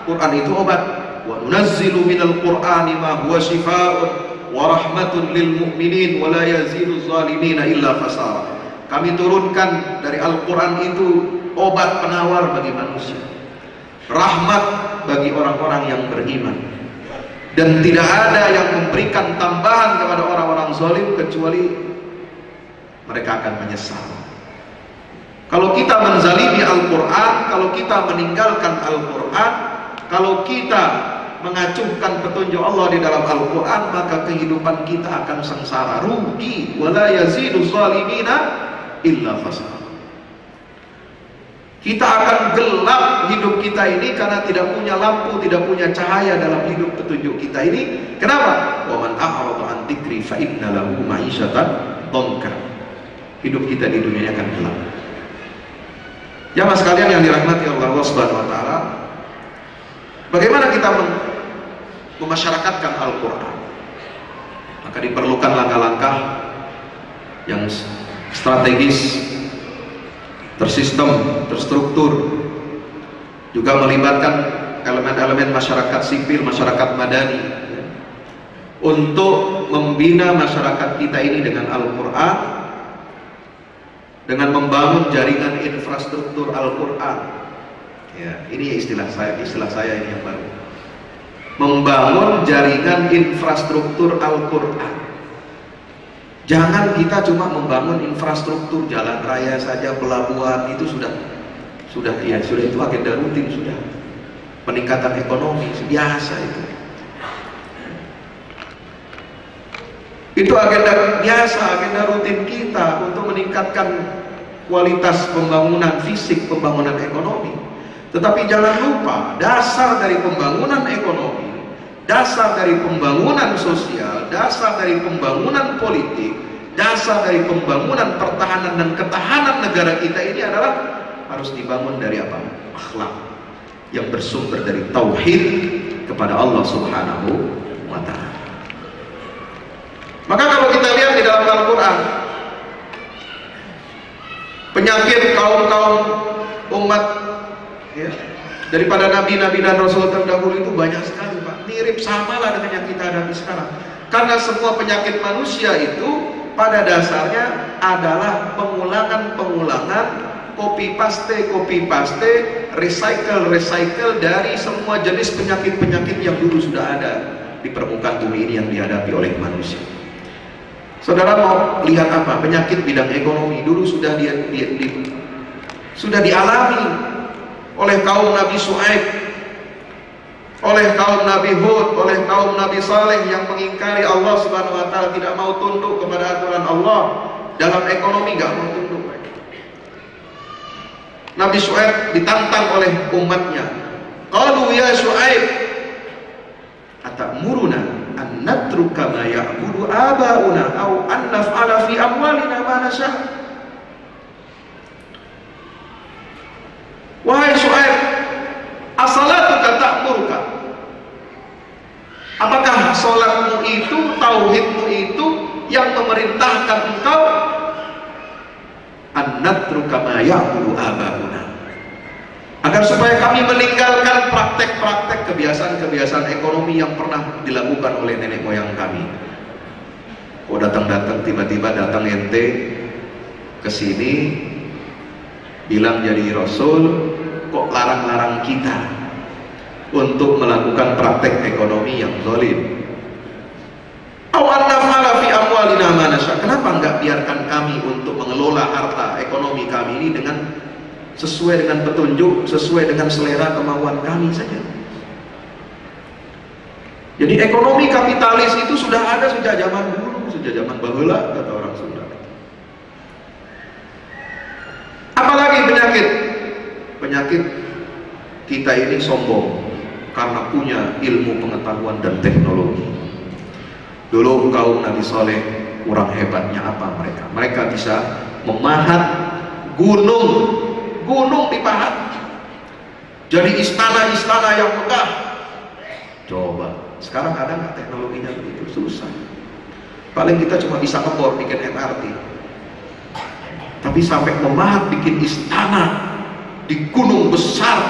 Quran itu obat. Wa nunazzilu minal Qur'ani ma huwa syifaa'un wa rahmatun lil mu'minin wa la yazidu zalimina illa khasara. Kami turunkan dari Al-Quran itu obat penawar bagi manusia, rahmat bagi orang-orang yang beriman, dan tidak ada yang memberikan tambahan kepada orang-orang zalim kecuali mereka akan menyesal. Kalau kita menzalimi Al-Quran, kalau kita meninggalkan Al-Quran, kalau kita mengacuhkan petunjuk Allah di dalam Al-Quran, maka kehidupan kita akan sengsara, rugi. Wala yazidu zalimina illa khasara. Kita akan gelap hidup kita ini karena tidak punya lampu, tidak punya cahaya dalam hidup petunjuk kita ini. Kenapa? Wa man a'rada an dzikri fa inna lahu ma'isyatan dhanka. Hidup kita di dunia akan gelap. Jamaah sekalian yang dirahmati Allah Subhanahu wa taala, bagaimana kita memasyarakatkan Al-Quran? Maka diperlukan langkah-langkah yang strategis, tersistem, terstruktur, juga melibatkan elemen-elemen masyarakat sipil, masyarakat madani, untuk membina masyarakat kita ini dengan Al-Quran, dengan membangun jaringan infrastruktur Al-Quran. Ya, ini istilah saya ini yang baru. Membangun jaringan infrastruktur Al-Quran. Jangan kita cuma membangun infrastruktur jalan raya saja, pelabuhan, itu sudah itu agenda rutin, sudah peningkatan ekonomi biasa itu. Itu agenda biasa, agenda rutin kita untuk meningkatkan kualitas pembangunan fisik, pembangunan ekonomi. Tetapi jangan lupa, dasar dari pembangunan ekonomi, dasar dari pembangunan sosial, dasar dari pembangunan politik, dasar dari pembangunan pertahanan dan ketahanan negara kita ini adalah harus dibangun dari apa? Akhlak yang bersumber dari tauhid kepada Allah Subhanahu wa ta'ala. Maka kalau kita lihat di dalam Al-Quran, penyakit kaum-kaum umat ya, daripada nabi-nabi dan rasul terdahulu itu banyak sekali, Pak. Mirip samalah dengan yang kita hadapi sekarang. Karena semua penyakit manusia itu pada dasarnya adalah pengulangan-pengulangan, copy paste, recycle dari semua jenis penyakit-penyakit yang dulu sudah ada di permukaan bumi ini yang dihadapi oleh manusia. Saudara mau lihat apa? Penyakit bidang ekonomi dulu sudah dialami oleh kaum Nabi Shu'aib, oleh kaum Nabi Hud, oleh kaum Nabi Saleh yang mengingkari Allah Subhanahu wa ta'ala, tidak mau tunduk kepada aturan Allah dalam ekonomi, nggak mau tunduk. Nabi Shu'aib ditantang oleh umatnya. Qalu ya Shu'aib, atamuruna an natruka ma ya'budu abauna aw an naf'ala fi amwalina ma nasha'. Wahai Shu'aib, as-salatuka ta'muruka? Apakah salatmu itu, tauhidmu itu yang memerintahkan engkau an natruka ma ya'budu abauna, agar supaya kami meninggalkan praktek-praktek kebiasaan-kebiasaan ekonomi yang pernah dilakukan oleh nenek moyang kami? Kok datang-datang tiba-tiba datang ente ke sini bilang jadi rasul, kok larang-larang kita untuk melakukan praktek ekonomi yang zalim? biarkan kami untuk mengelola harta ekonomi kami ini dengan sesuai dengan petunjuk, sesuai dengan selera kemauan kami saja. Jadi ekonomi kapitalis itu sudah ada sejak zaman dulu, sejak zaman bahula, kata orang Sunda. Apalagi penyakit? Penyakit kita ini sombong karena punya ilmu pengetahuan dan teknologi. Dulu kaum Nabi Soleh kurang hebatnya apa mereka? Mereka bisa memahat gunung dipahat jadi istana-istana yang megah. Coba sekarang ada nggak teknologinya begitu? Susah. Paling kita cuma bisa ngebor bikin MRT, tapi sampai memahat bikin istana di gunung besar,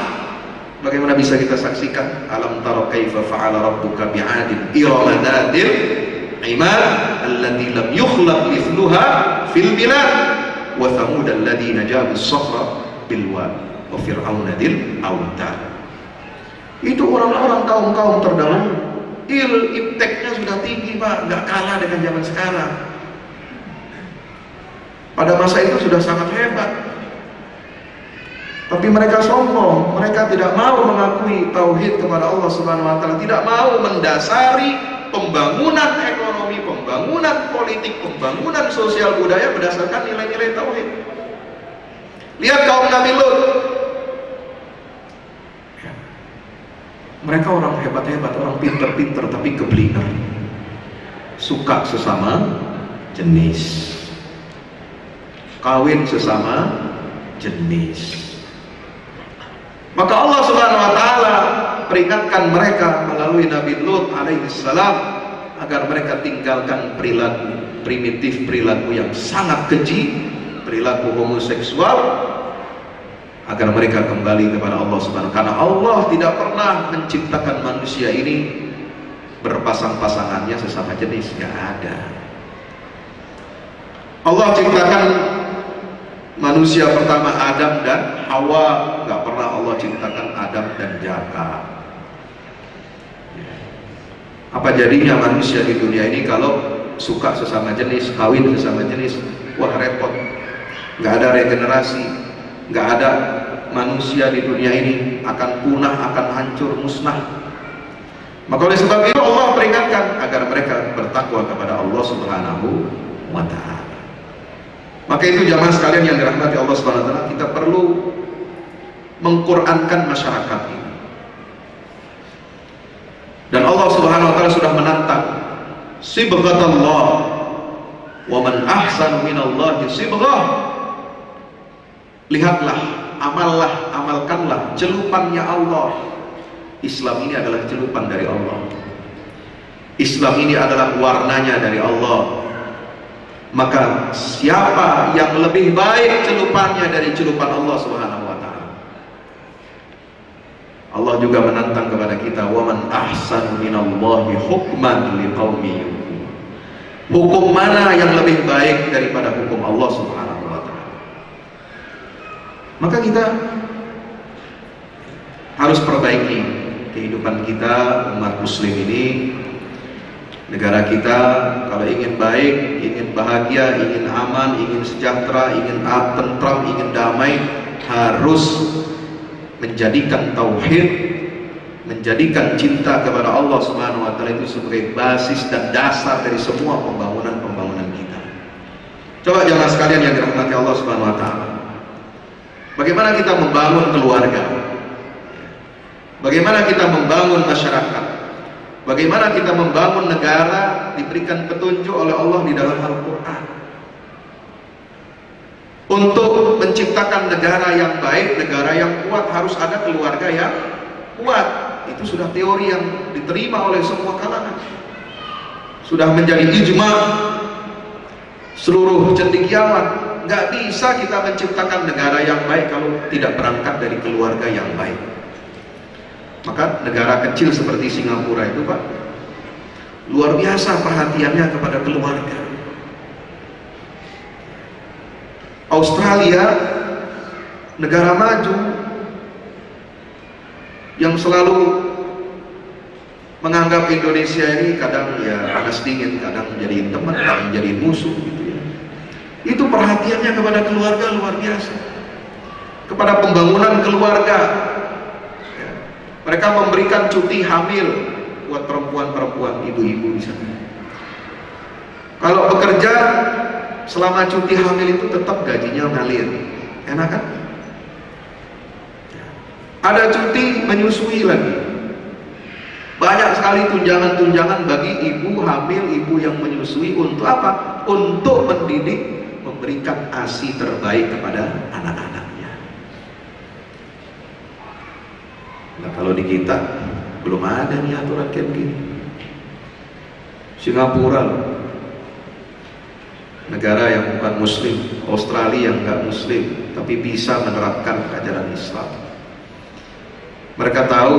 bagaimana bisa kita saksikan? Alam tara kaifa fa'ala rabbuka bi'adin irama dhatil imad allati lam yukhlaq mithluha fil bilad wa thamud alladhina jabu as-sakhra bil wad wa fir'auna dil autad. Itu orang-orang kaum-kaum terdahulu, ipteknya sudah tinggi Pak, nggak kalah dengan zaman sekarang. Pada masa itu sudah sangat hebat, tapi mereka sombong, mereka tidak mau mengakui tauhid kepada Allah Subhanahu wa Ta'ala, tidak mau mendasari pembangunan ekonomi, pembangunan politik, pembangunan sosial budaya berdasarkan nilai-nilai tauhid. Lihat kaum Nabi Lut, mereka orang hebat-hebat, orang pinter-pinter, tapi keblinger, suka sesama jenis, kawin sesama jenis. Maka Allah Subhanahu wa Ta'ala peringatkan mereka melalui Nabi Lut alaihissalam agar mereka tinggalkan perilaku primitif, perilaku yang sangat keji, perilaku homoseksual, agar mereka kembali kepada Allah Subhanahu wa Ta'ala. Karena Allah tidak pernah menciptakan manusia ini berpasang-pasangannya sesama jenis, nggak ada. Allah ciptakan manusia pertama Adam dan Hawa, nggak pernah Allah ciptakan Adam dan Jaka. Apa jadinya manusia di dunia ini kalau suka sesama jenis, kawin sesama jenis? Wah repot, nggak ada regenerasi, nggak ada manusia di dunia ini, akan punah, akan hancur, musnah. Maka oleh sebab itu Allah peringatkan agar mereka bertakwa kepada Allah Subhanahu wa Ta'ala. Maka itu jamaah sekalian yang dirahmati Allah Subhanahu wa Ta'ala, kita perlu mengqurankan masyarakat ini. Dan Allah Subhanahu wa Ta'ala sudah menantang, sibghatallah wa man ahsanu minallahi sibghah. Lihatlah, amalkanlah celupannya Allah. Islam ini adalah celupan dari Allah. Islam ini adalah warnanya dari Allah. Maka siapa yang lebih baik celupannya dari celupan Allah Subhanahu wa Ta'ala? Allah juga menantang kepada kita, wa man ahsanu minallahi hukman liqaumin yuqinun. Hukum mana yang lebih baik daripada hukum Allah Subhanahu wa Ta'ala? Maka kita harus perbaiki kehidupan kita, umat muslim ini. Negara kita kalau ingin baik, ingin bahagia, ingin aman, ingin sejahtera, ingin tentram, ingin damai, harus menjadikan tauhid, menjadikan cinta kepada Allah Subhanahu wa Ta'ala itu sebagai basis dan dasar dari semua pembangunan kita. Coba jamaah sekalian yang dirahmati Allah Subhanahu wa Ta'ala, bagaimana kita membangun keluarga? Bagaimana kita membangun masyarakat? Bagaimana kita membangun negara diberikan petunjuk oleh Allah di dalam Al-Quran? Untuk menciptakan negara yang baik, negara yang kuat, harus ada keluarga yang kuat. Itu sudah teori yang diterima oleh semua kalangan, sudah menjadi ijma seluruh cendekiawan. Nggak bisa kita menciptakan negara yang baik kalau tidak berangkat dari keluarga yang baik. Maka negara kecil seperti Singapura itu Pak, luar biasa perhatiannya kepada keluarga. Australia, negara maju yang selalu menganggap Indonesia ini kadang ya panas dingin, kadang menjadi teman, kadang menjadi musuh gitu ya. Itu perhatiannya kepada keluarga luar biasa, kepada pembangunan keluarga. Ya. Mereka memberikan cuti hamil buat perempuan-perempuan, ibu-ibu di sana. Kalau bekerja selama cuti hamil itu tetap gajinya ngalir, enak kan? Ada cuti menyusui lagi. Banyak sekali tunjangan-tunjangan bagi ibu hamil, ibu yang menyusui. Untuk apa? Untuk mendidik, memberikan ASI terbaik kepada anak-anaknya. Nah, kalau di kita belum ada nih aturan kayak begini. Singapura loh, negara yang bukan muslim, Australia yang nggak muslim tapi bisa menerapkan ajaran Islam. Mereka tahu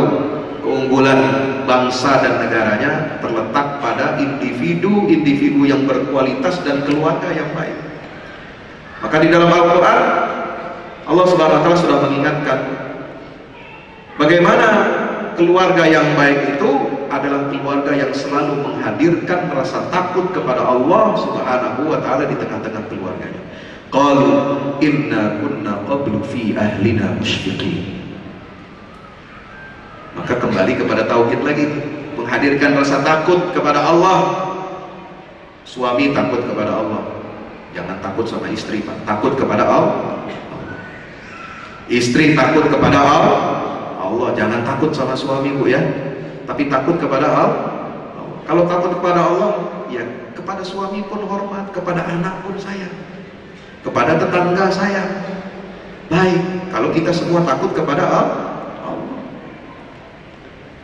keunggulan bangsa dan negaranya terletak pada individu-individu yang berkualitas dan keluarga yang baik. Maka di dalam Al-Quran Allah Subhanahu wa Ta'ala sudah mengingatkan bagaimana keluarga yang baik itu adalah keluarga yang selalu menghadirkan rasa takut kepada Allah Subhanahu wa Ta'ala di tengah-tengah keluarganya. Qalu inna kunna qablu fi ahlina musyfiqin. Maka kembali kepada tauhid lagi, menghadirkan rasa takut kepada Allah. Suami takut kepada Allah, jangan takut sama istri, Pak. Takut kepada Allah. Istri takut kepada Allah, jangan takut sama suami, Bu, ya. Tapi takut kepada Allah. Kalau takut kepada Allah, ya kepada suami pun hormat, kepada anak pun sayang, kepada tetangga sayang. Baik, kalau kita semua takut kepada Allah.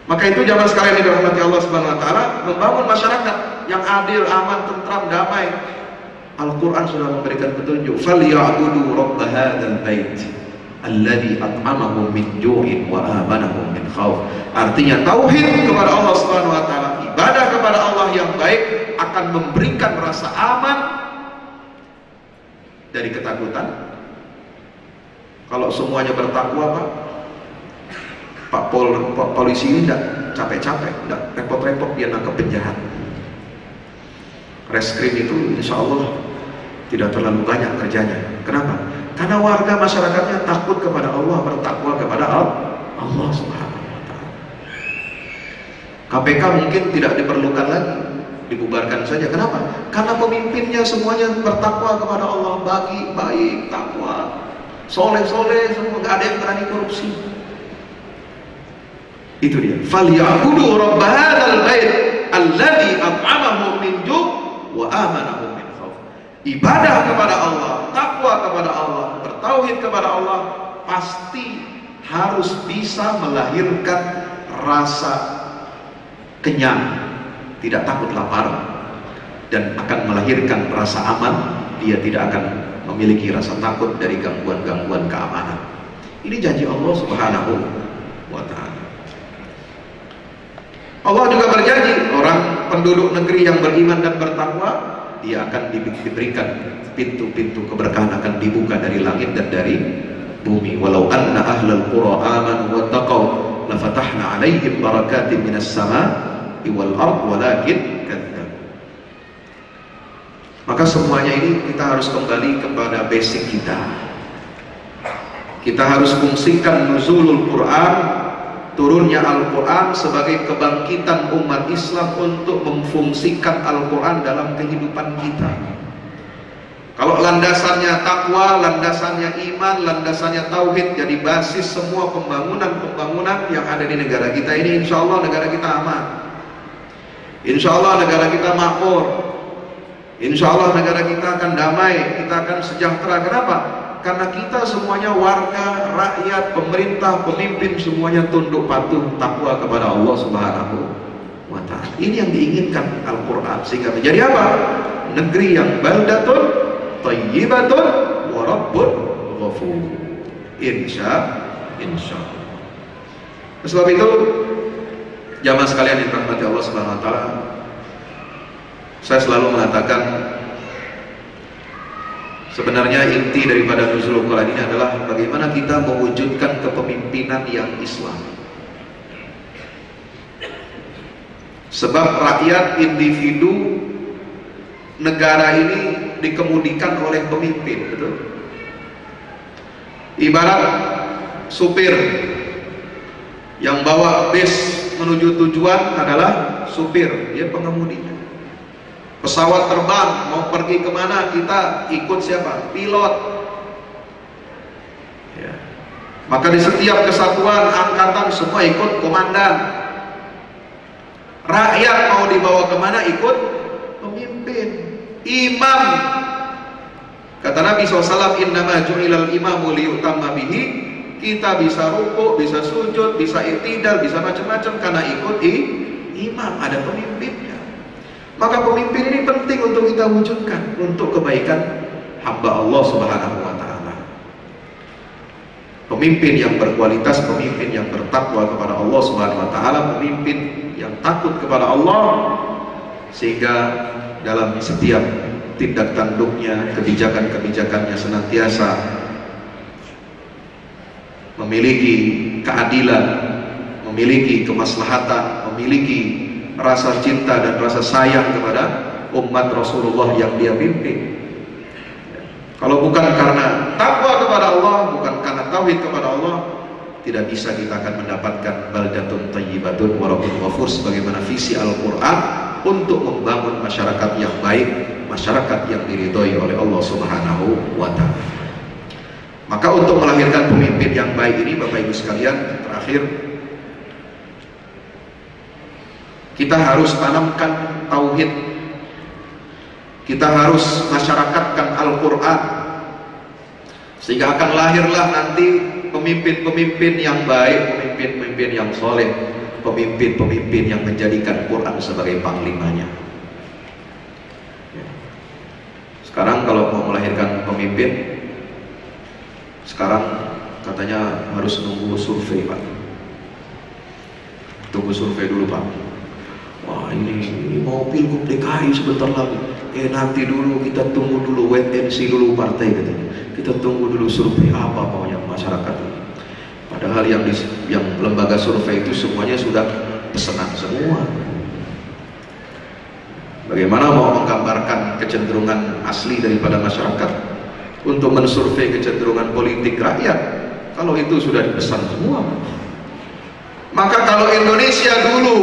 Maka itu jamaah sekalian yang dirahmati Allah Subhanahu wa Ta'ala, membangun masyarakat yang adil, aman, tentram, damai. Al-Quran sudah memberikan petunjuk. Falyabudu rabb hadzal bait alladzi at'amahum min ju'in wa amanahum min khauf. Artinya tauhid kepada Allah Subhanahu wa Ta'ala, ibadah kepada Allah yang baik akan memberikan rasa aman dari ketakutan. Kalau semuanya bertakwa, Pak polisi ini tidak capek-capek, tidak repot-repot dia nangkep penjahat. Reskrim itu insya Allah tidak terlalu banyak kerjanya. Kenapa? Karena warga masyarakatnya takut kepada Allah, bertakwa kepada Allah Subhanahu wa Ta'ala. KPK mungkin tidak diperlukan lagi, dibubarkan saja. Kenapa? Karena pemimpinnya semuanya bertakwa kepada Allah, baik, takwa, soleh-soleh, semua, nggak ada yang berani korupsi. Itu dia. Falyabudu rabb hadzal bait alladzi at'amahum min ju' wa amanahum min khauf. Ibadah kepada Allah, takwa kepada Allah, bertauhid kepada Allah pasti harus bisa melahirkan rasa kenyang, tidak takut lapar, dan akan melahirkan rasa aman. Dia tidak akan memiliki rasa takut dari gangguan-gangguan keamanan. Ini janji Allah Subhanahu wa Ta'ala. Allah juga berjanji orang penduduk negeri yang beriman dan bertakwa, dia akan diberikan pintu-pintu keberkahan akan dibuka dari langit dan dari bumi. Walau anna ahlal qura amanu wattaqau lafatahna 'alaihim barakatin minas sama'i wal ard walakin kadzdzabu. Maka semuanya ini kita harus kembali kepada basic kita. Kita harus fungsikan nuzulul Quran, turunnya Al-Quran sebagai kebangkitan umat Islam untuk memfungsikan Al-Quran dalam kehidupan kita. Kalau landasannya takwa, landasannya iman, landasannya tauhid jadi basis semua pembangunan-pembangunan yang ada di negara kita ini, insya Allah negara kita aman, insya Allah negara kita makmur, insya Allah negara kita akan damai, kita akan sejahtera. Kenapa? Karena kita semuanya warga, rakyat, pemerintah, pemimpin semuanya tunduk patuh takwa kepada Allah Subhanahu wa Ta'ala. Ini yang diinginkan Al-Quran, sehingga menjadi apa? Negeri yang baldatun thayyibatun wa rabbun ghafur. Insya Allah. Sebab itu jamaah sekalian yang dirahmati Allah Subhanahu wa Ta'ala, saya selalu mengatakan sebenarnya inti daripada nuzulul Quran ini adalah bagaimana kita mewujudkan kepemimpinan yang Islam. Sebab rakyat, individu, negara ini dikemudikan oleh pemimpin, betul? Ibarat supir yang bawa bis menuju tujuan adalah supir, dia pengemudinya. Pesawat terbang mau pergi kemana, kita ikut siapa? Pilot. Ya. Maka di setiap kesatuan angkatan semua ikut komandan. Rakyat mau dibawa kemana, ikut pemimpin, imam. Kata Nabi SAW, innama ju'ilal imamu liyutamma bihi. Kita bisa rukuk, bisa sujud, bisa i'tidal, bisa macam-macam karena ikut imam, ada pemimpinnya. Maka pemimpin ini penting untuk kita wujudkan untuk kebaikan hamba Allah Subhanahu wa ta'ala. Pemimpin yang berkualitas, pemimpin yang bertakwa kepada Allah Subhanahu wa ta'ala, pemimpin yang takut kepada Allah, sehingga dalam setiap tindak tanduknya, kebijakan-kebijakannya senantiasa memiliki keadilan, memiliki kemaslahatan, memiliki rasa cinta dan rasa sayang kepada umat Rasulullah yang dia pimpin. Kalau bukan karena takwa kepada Allah, bukan karena tauhid kepada Allah, tidak bisa kita akan mendapatkan baldatun thayyibatun wa rabbun ghafur, sebagaimana visi Al-Quran untuk membangun masyarakat yang baik, masyarakat yang diridhoi oleh Allah Subhanahu wa ta'ala. Maka untuk melahirkan pemimpin yang baik ini, Bapak Ibu sekalian, terakhir kita harus tanamkan tauhid, kita harus masyarakatkan Al-Quran, sehingga akan lahirlah nanti pemimpin-pemimpin yang baik, pemimpin-pemimpin yang soleh, pemimpin-pemimpin yang menjadikan Quran sebagai panglimanya. Sekarang kalau mau melahirkan pemimpin, sekarang katanya harus nunggu survei, Pak. Tunggu survei dulu, Pak. Wah, ini mau pilgub DKI sebentar lagi. Nanti dulu, kita tunggu dulu, wait and see dulu partai katanya. Kita tunggu dulu survei apa maunya masyarakat ini. Padahal yang lembaga survei itu semuanya sudah pesanan semua. Bagaimana mau menggambarkan kecenderungan asli daripada masyarakat untuk mensurvei kecenderungan politik rakyat kalau itu sudah dipesan semua? Maka kalau Indonesia dulu,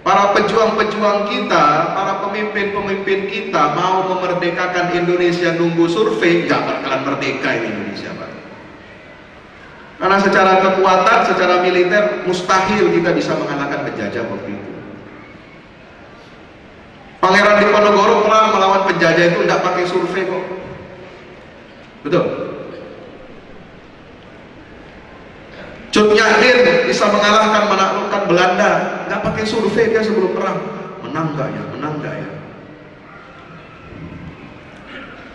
para pejuang-pejuang kita, para pemimpin-pemimpin kita mau memerdekakan Indonesia nunggu survei, gak bakalan merdeka ini Indonesia, Pak. Karena secara kekuatan, secara militer mustahil kita bisa mengalahkan penjajah waktu itu. Pangeran Diponegoro perang melawan penjajah itu tidak pakai survei kok. Betul? Cut Nyak bisa mengalahkan, menaklukkan Belanda, nggak pakai survei dia sebelum perang. Menang nggak ya? Menang nggak ya?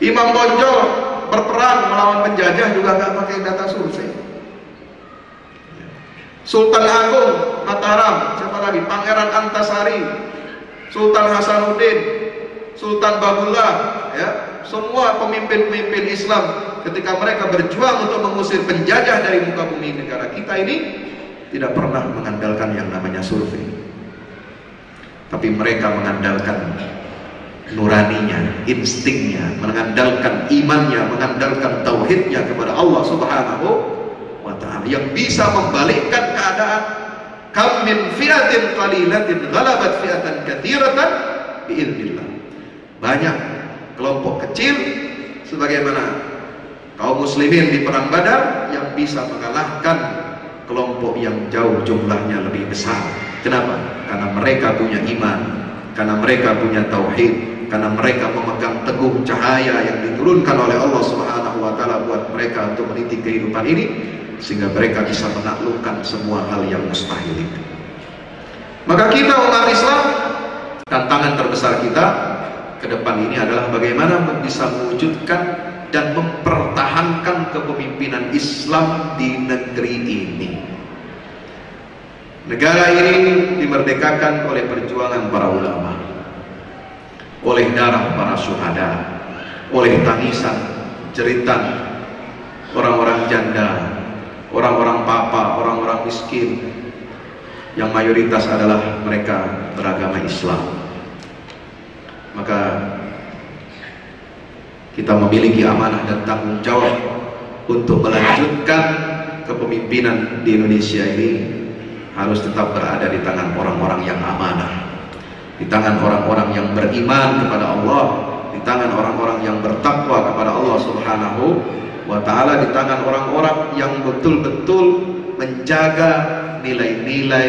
Imam Bonjol berperang melawan penjajah juga nggak pakai data survei. Sultan Agung Mataram, siapa lagi? Pangeran Antasari, Sultan Hasanuddin, Sultan Babullah, ya, semua pemimpin-pemimpin Islam ketika mereka berjuang untuk mengusir penjajah dari muka bumi negara kita ini tidak pernah mengandalkan yang namanya survei, tapi mereka mengandalkan nuraninya, instingnya, mengandalkan imannya, mengandalkan tauhidnya kepada Allah Subhanahu wa ta'ala yang bisa membalikkan keadaan. Kam min fi'atin qalilatin ghalabat fi'atan katsiratan bi'idznillah. Banyak kelompok kecil sebagaimana kaum muslimin di perang Badar yang bisa mengalahkan kelompok yang jauh jumlahnya lebih besar. Kenapa? Karena mereka punya iman, karena mereka punya tauhid, karena mereka memegang teguh cahaya yang diturunkan oleh Allah Subhanahu wa ta'ala buat mereka untuk meniti kehidupan ini, sehingga mereka bisa menaklukkan semua hal yang mustahil itu. Maka kita umat Islam, tantangan terbesar kita ke depan ini adalah bagaimana bisa mewujudkan dan mempertahankan kepemimpinan Islam di negeri ini. Negara ini dimerdekakan oleh perjuangan para ulama, oleh darah para syuhada, oleh tangisan, jeritan orang-orang janda, orang-orang papa, orang-orang miskin, yang mayoritas adalah mereka beragama Islam. Maka kita memiliki amanah dan tanggung jawab untuk melanjutkan kepemimpinan di Indonesia ini harus tetap berada di tangan orang-orang yang amanah, di tangan orang-orang yang beriman kepada Allah, di tangan orang-orang yang bertakwa kepada Allah Subhanahu wa ta'ala, di tangan orang-orang yang betul-betul menjaga nilai-nilai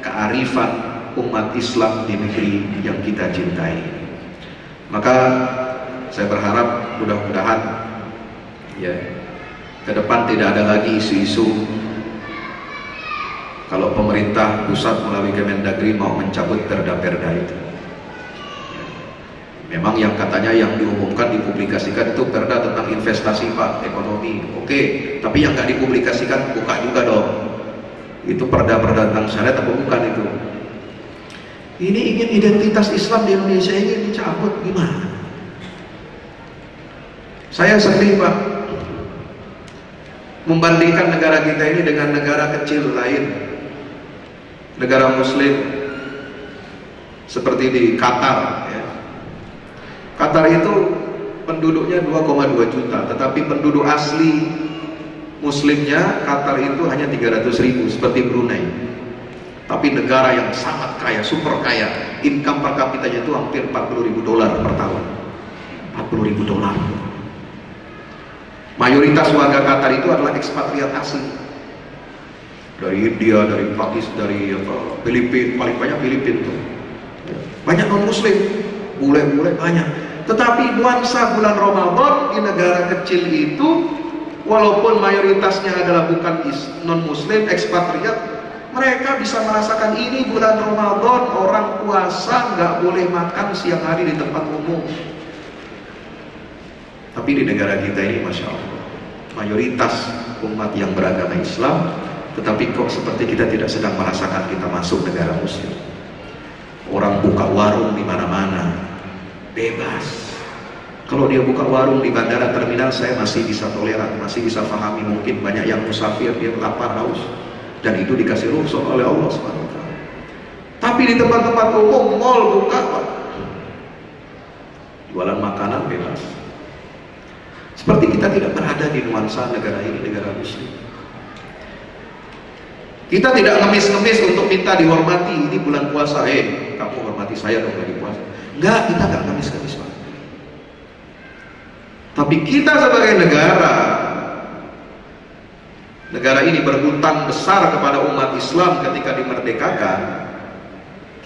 kearifan umat Islam di negeri yang kita cintai. Maka saya berharap mudah-mudahan ya ke depan tidak ada lagi isu-isu kalau pemerintah pusat melalui Kemendagri mau mencabut perda-perda itu. Memang yang katanya yang diumumkan, dipublikasikan itu perda tentang investasi Pak, ekonomi, oke. Tapi yang nggak dipublikasikan buka juga dong. Itu perda-perda tentang syariat apa bukan itu? Ini ingin identitas Islam di Indonesia ini dicabut, gimana? Saya sedih Pak, membandingkan negara kita ini dengan negara kecil lain, negara Muslim seperti di Qatar. Ya. Qatar itu penduduknya 2,2 juta, tetapi penduduk asli Muslimnya Qatar itu hanya 300.000 seperti Brunei. Tapi negara yang sangat kaya, super kaya, income per kapitanya itu hampir 40.000 dolar per tahun. 40.000 dolar. Mayoritas warga Qatar itu adalah ekspatriat asing. Dari India, dari Pakistan, dari Filipina, paling banyak Filipina tuh. Banyak non-muslim, bule-bule banyak. Tetapi nuansa bulan Ramadan di negara kecil itu, walaupun mayoritasnya adalah bukan non-muslim, ekspatriat, mereka bisa merasakan ini bulan Ramadan, orang puasa nggak boleh makan siang hari di tempat umum. Tapi di negara kita ini Masya Allah, mayoritas umat yang beragama Islam, tetapi kok seperti kita tidak sedang merasakan kita masuk negara Muslim. Orang buka warung di mana-mana, bebas. Kalau dia buka warung di bandara terminal, saya masih bisa toleran, masih bisa pahami. Mungkin banyak yang musafir, dia lapar, haus, dan itu dikasih rukhsah oleh Allah SWT. Tapi di tempat-tempat umum, mall buka, Pak, jualan makanan bebas. Seperti kita tidak berada di nuansa negara ini, negara Muslim. Kita tidak ngemis-ngemis untuk minta dihormati. Ini bulan puasa, kamu hormati saya dong lagi puasa. Enggak, kita nggak ngemis-ngemis, Pak. Tapi kita sebagai negara ini berhutang besar kepada umat Islam ketika dimerdekakan.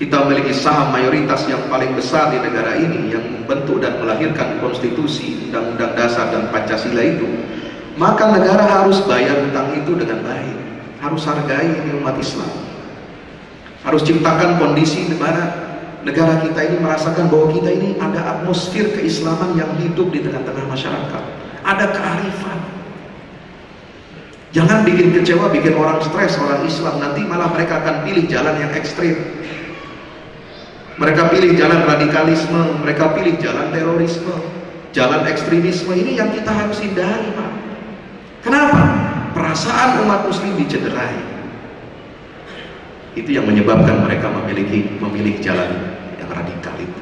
Kita memiliki saham mayoritas yang paling besar di negara ini, yang membentuk dan melahirkan konstitusi, undang-undang dasar dan Pancasila itu. Maka negara harus bayar hutang itu dengan baik. Harus hargai ini umat Islam. Harus ciptakan kondisi di mana negara kita ini merasakan bahwa kita ini ada atmosfer keislaman yang hidup di tengah-tengah masyarakat. Ada kearifan. Jangan bikin kecewa, bikin orang stres, orang Islam. Nanti malah mereka akan pilih jalan yang ekstrim. Mereka pilih jalan radikalisme, mereka pilih jalan terorisme, jalan ekstremisme. Ini yang kita harus hindari, Pak. Kenapa? Perasaan umat Muslim dicederai. Itu yang menyebabkan mereka memilih jalan yang radikal itu.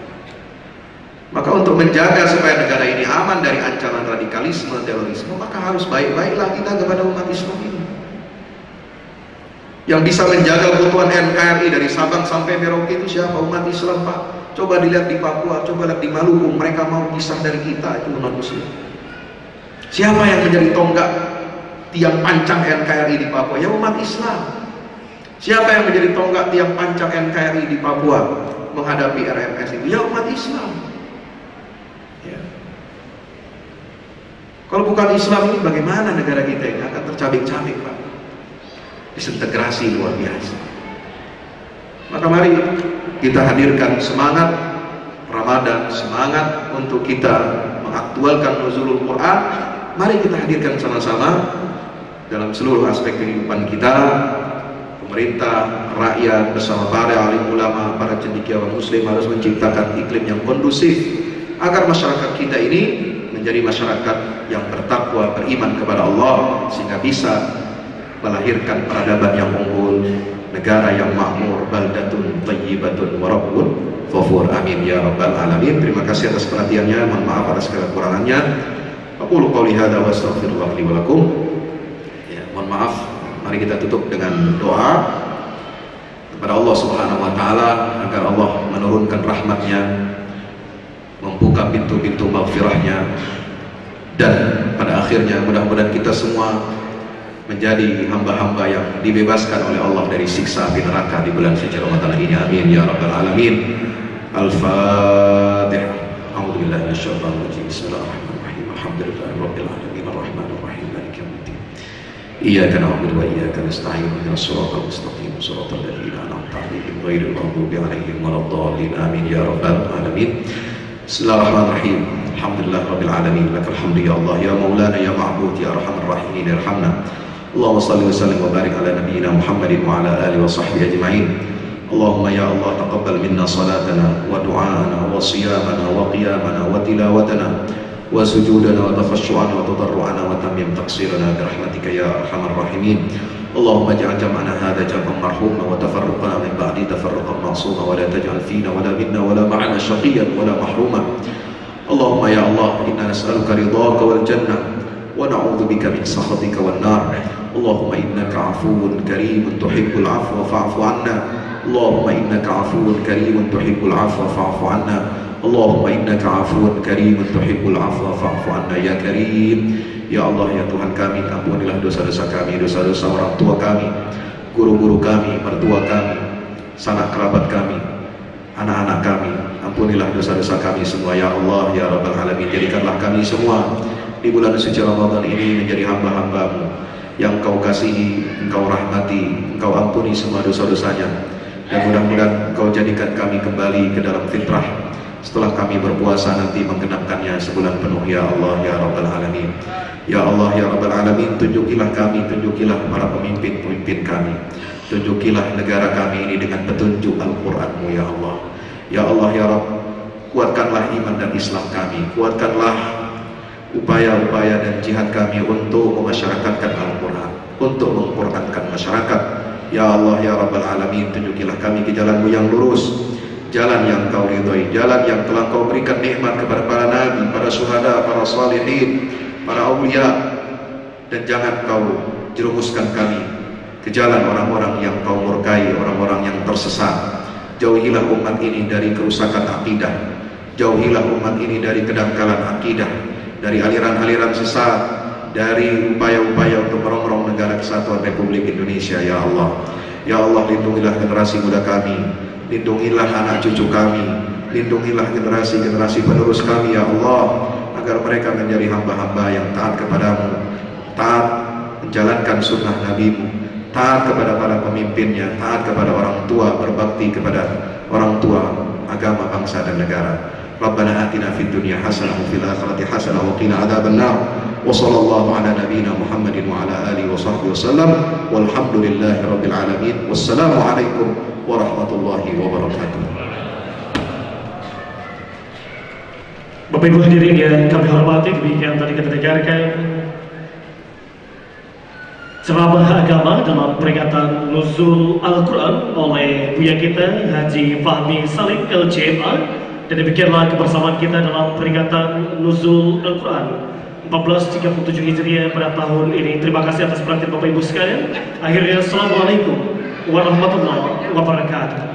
Maka untuk menjaga supaya negara ini aman dari ancaman radikalisme, terorisme, maka harus baik-baiklah kita kepada umat Islam ini. Yang bisa menjaga keutuhan NKRI dari Sabang sampai Merauke itu siapa? Umat Islam, Pak. Coba dilihat di Papua, coba lihat di Maluku, mereka mau pisah dari kita, itu umat Muslim. Siapa yang menjadi tonggak tiang pancang NKRI di Papua? Ya umat Islam. Siapa yang menjadi tonggak tiang pancang NKRI di Papua menghadapi RMS itu? Ya umat Islam. Ya. Kalau bukan Islam ini bagaimana negara kita ini akan tercabik-cabik, Pak? Disintegrasi luar biasa. Maka mari kita hadirkan semangat Ramadan, semangat untuk kita mengaktualkan nuzulul Quran. Mari kita hadirkan sama-sama dalam seluruh aspek kehidupan kita. Pemerintah, rakyat, bersama para alim ulama, para cendekiawan Muslim harus menciptakan iklim yang kondusif agar masyarakat kita ini menjadi masyarakat yang bertakwa, beriman kepada Allah, sehingga bisa melahirkan peradaban yang unggul, negara yang makmur, baldatun thayyibatun wa rabbun ghafur. Amin ya rabbal alamin. Terima kasih atas perhatiannya, mohon maaf atas segala kekurangannya. Aqulu qouli hadza wa astaghfirullah li wa lakum. Ya, mohon maaf. Mari kita tutup dengan doa kepada Allah Subhanahu wa taala agar Allah menurunkan rahmat-Nya, membuka pintu-pintu maghfirah-Nya, dan pada akhirnya mudah-mudahan kita semua menjadi hamba-hamba yang dibebaskan oleh Allah dari siksa api neraka di bulan suci Ramadan ini. Amin ya rabbal alamin. Al-Fatihah. A'udzubillahi minasyaitonir rajim. Bismillahirrahmanirrahim. Alhamdulillahi rabbil alamin arrahmanir rahim maliki yaumiddin. Iyyaka na'budu wa iyyaka nasta'in. Ihdinas siratal mustaqim siratal ladzina an'amta 'alaihim ghairil maghdubi 'alaihim waladdallin. Amin ya rabbal alamin. Bismillahirrahmanirrahim. Alhamdulillah rabbil alamin. Lakal hamdu ya Allah ya maulana ya ma'bud ya arhamar rahimin irhamna. Allahumma salli wa sallim wa barik ala nabiyyina Muhammadin wa ala alihi wa sahbihi ajma'in. Allahumma ya Allah taqabbal minna salatana wa du'ana wa siyamana wa qiyamana wa tilawatana wa sujudana wa takhashu'ana wa tadarru'ana wa tammim taqsirana bi rahmatika ya arhamar rahimin. Allahumma ja'al jam'ana hadha jam'an marhuma wa tafarruqana min ba'di tafarruqan ma'suma wa la taj'al fina wa la minna wa la ma'ana shaqiyyan wa la mahruma. Allahumma ya Allah inna nas'aluka ridhaka wal jannah wa na'udzu bika min sakhatika wan nar. Allahumma innaka 'afuwun karimun tuhibbul 'afwa fa'fu 'anna. Allahumma innaka 'afuwun karimun tuhibbul 'afwa fa'fu 'anna. Allahumma innaka 'afuwun karimun tuhibbul 'afwa fa'fu 'anna ya karim. Ya Allah ya Tuhan kami, ampunilah dosa-dosa kami, dosa-dosa orang tua kami, guru-guru kami, mertua kami, sanak kerabat kami, anak-anak kami. Ampunilah dosa-dosa kami semua ya Allah ya Rabbal Alamin. Jadikanlah kami semua di bulan suci Ramadan ini menjadi hamba-hamba-Mu yang Engkau kasihi, Engkau rahmati, Engkau ampuni semua dosa-dosanya, dan mudah-mudahan Engkau jadikan kami kembali ke dalam fitrah setelah kami berpuasa nanti menggenapkannya sebulan penuh ya Allah ya Rabbal Alamin. Ya Allah ya Rabbal Alamin, tunjukilah kami, tunjukilah para pemimpin-pemimpin kami, tunjukilah negara kami ini dengan petunjuk Al-Quran-Mu ya Allah. Ya Allah ya Rabb, kuatkanlah iman dan Islam kami, kuatkanlah upaya-upaya dan jihad kami untuk memasyarakatkan Al-Quran, untuk mengqurankan masyarakat. Ya Allah ya Rabbal Alamin, tunjukilah kami ke jalan-Mu yang lurus, jalan yang Kau ridhoi, jalan yang telah Kau berikan nikmat kepada para nabi, para syuhada, para salihin, para awliya, dan jangan Kau jerumuskan kami ke jalan orang-orang yang Kau murkai, orang-orang yang tersesat. Jauhilah umat ini dari kerusakan akidah, jauhilah umat ini dari kedangkalan akidah, dari aliran-aliran sesat, dari upaya-upaya untuk merongrong negara kesatuan Republik Indonesia ya Allah. Ya Allah, lindungilah generasi muda kami, lindungilah anak cucu kami, lindungilah generasi-generasi penerus kami ya Allah, agar mereka menjadi hamba-hamba yang taat kepadamu, taat menjalankan sunnah Nabi-Mu, taat kepada para pemimpinnya, taat kepada orang tua, berbakti kepada orang tua, agama, bangsa dan negara. Rabbana atina fid dunya hasanah wa fil akhirati hasanah wa qina adzabannar. Wa sallallahu ala nabiyyina Muhammadin wa ala alihi wa sahbihi wasallam. Walhamdulillahi rabbil alamin. Wassalamu alaikum warahmatullahi wabarakatuh. Bapak Ibu hadirin yang kami hormati, demikian tadi kita dengarkan ceramah agama dalam peringatan Nuzul Al-Quran oleh Buya kita Haji Fahmi Salim LCMA, dan demikianlah kebersamaan kita dalam peringatan Nuzul Al-Quran 1437 Hijriah pada tahun ini. Terima kasih atas perhatian Bapak Ibu sekalian. Akhirnya, Assalamualaikum warahmatullahi wabarakatuh.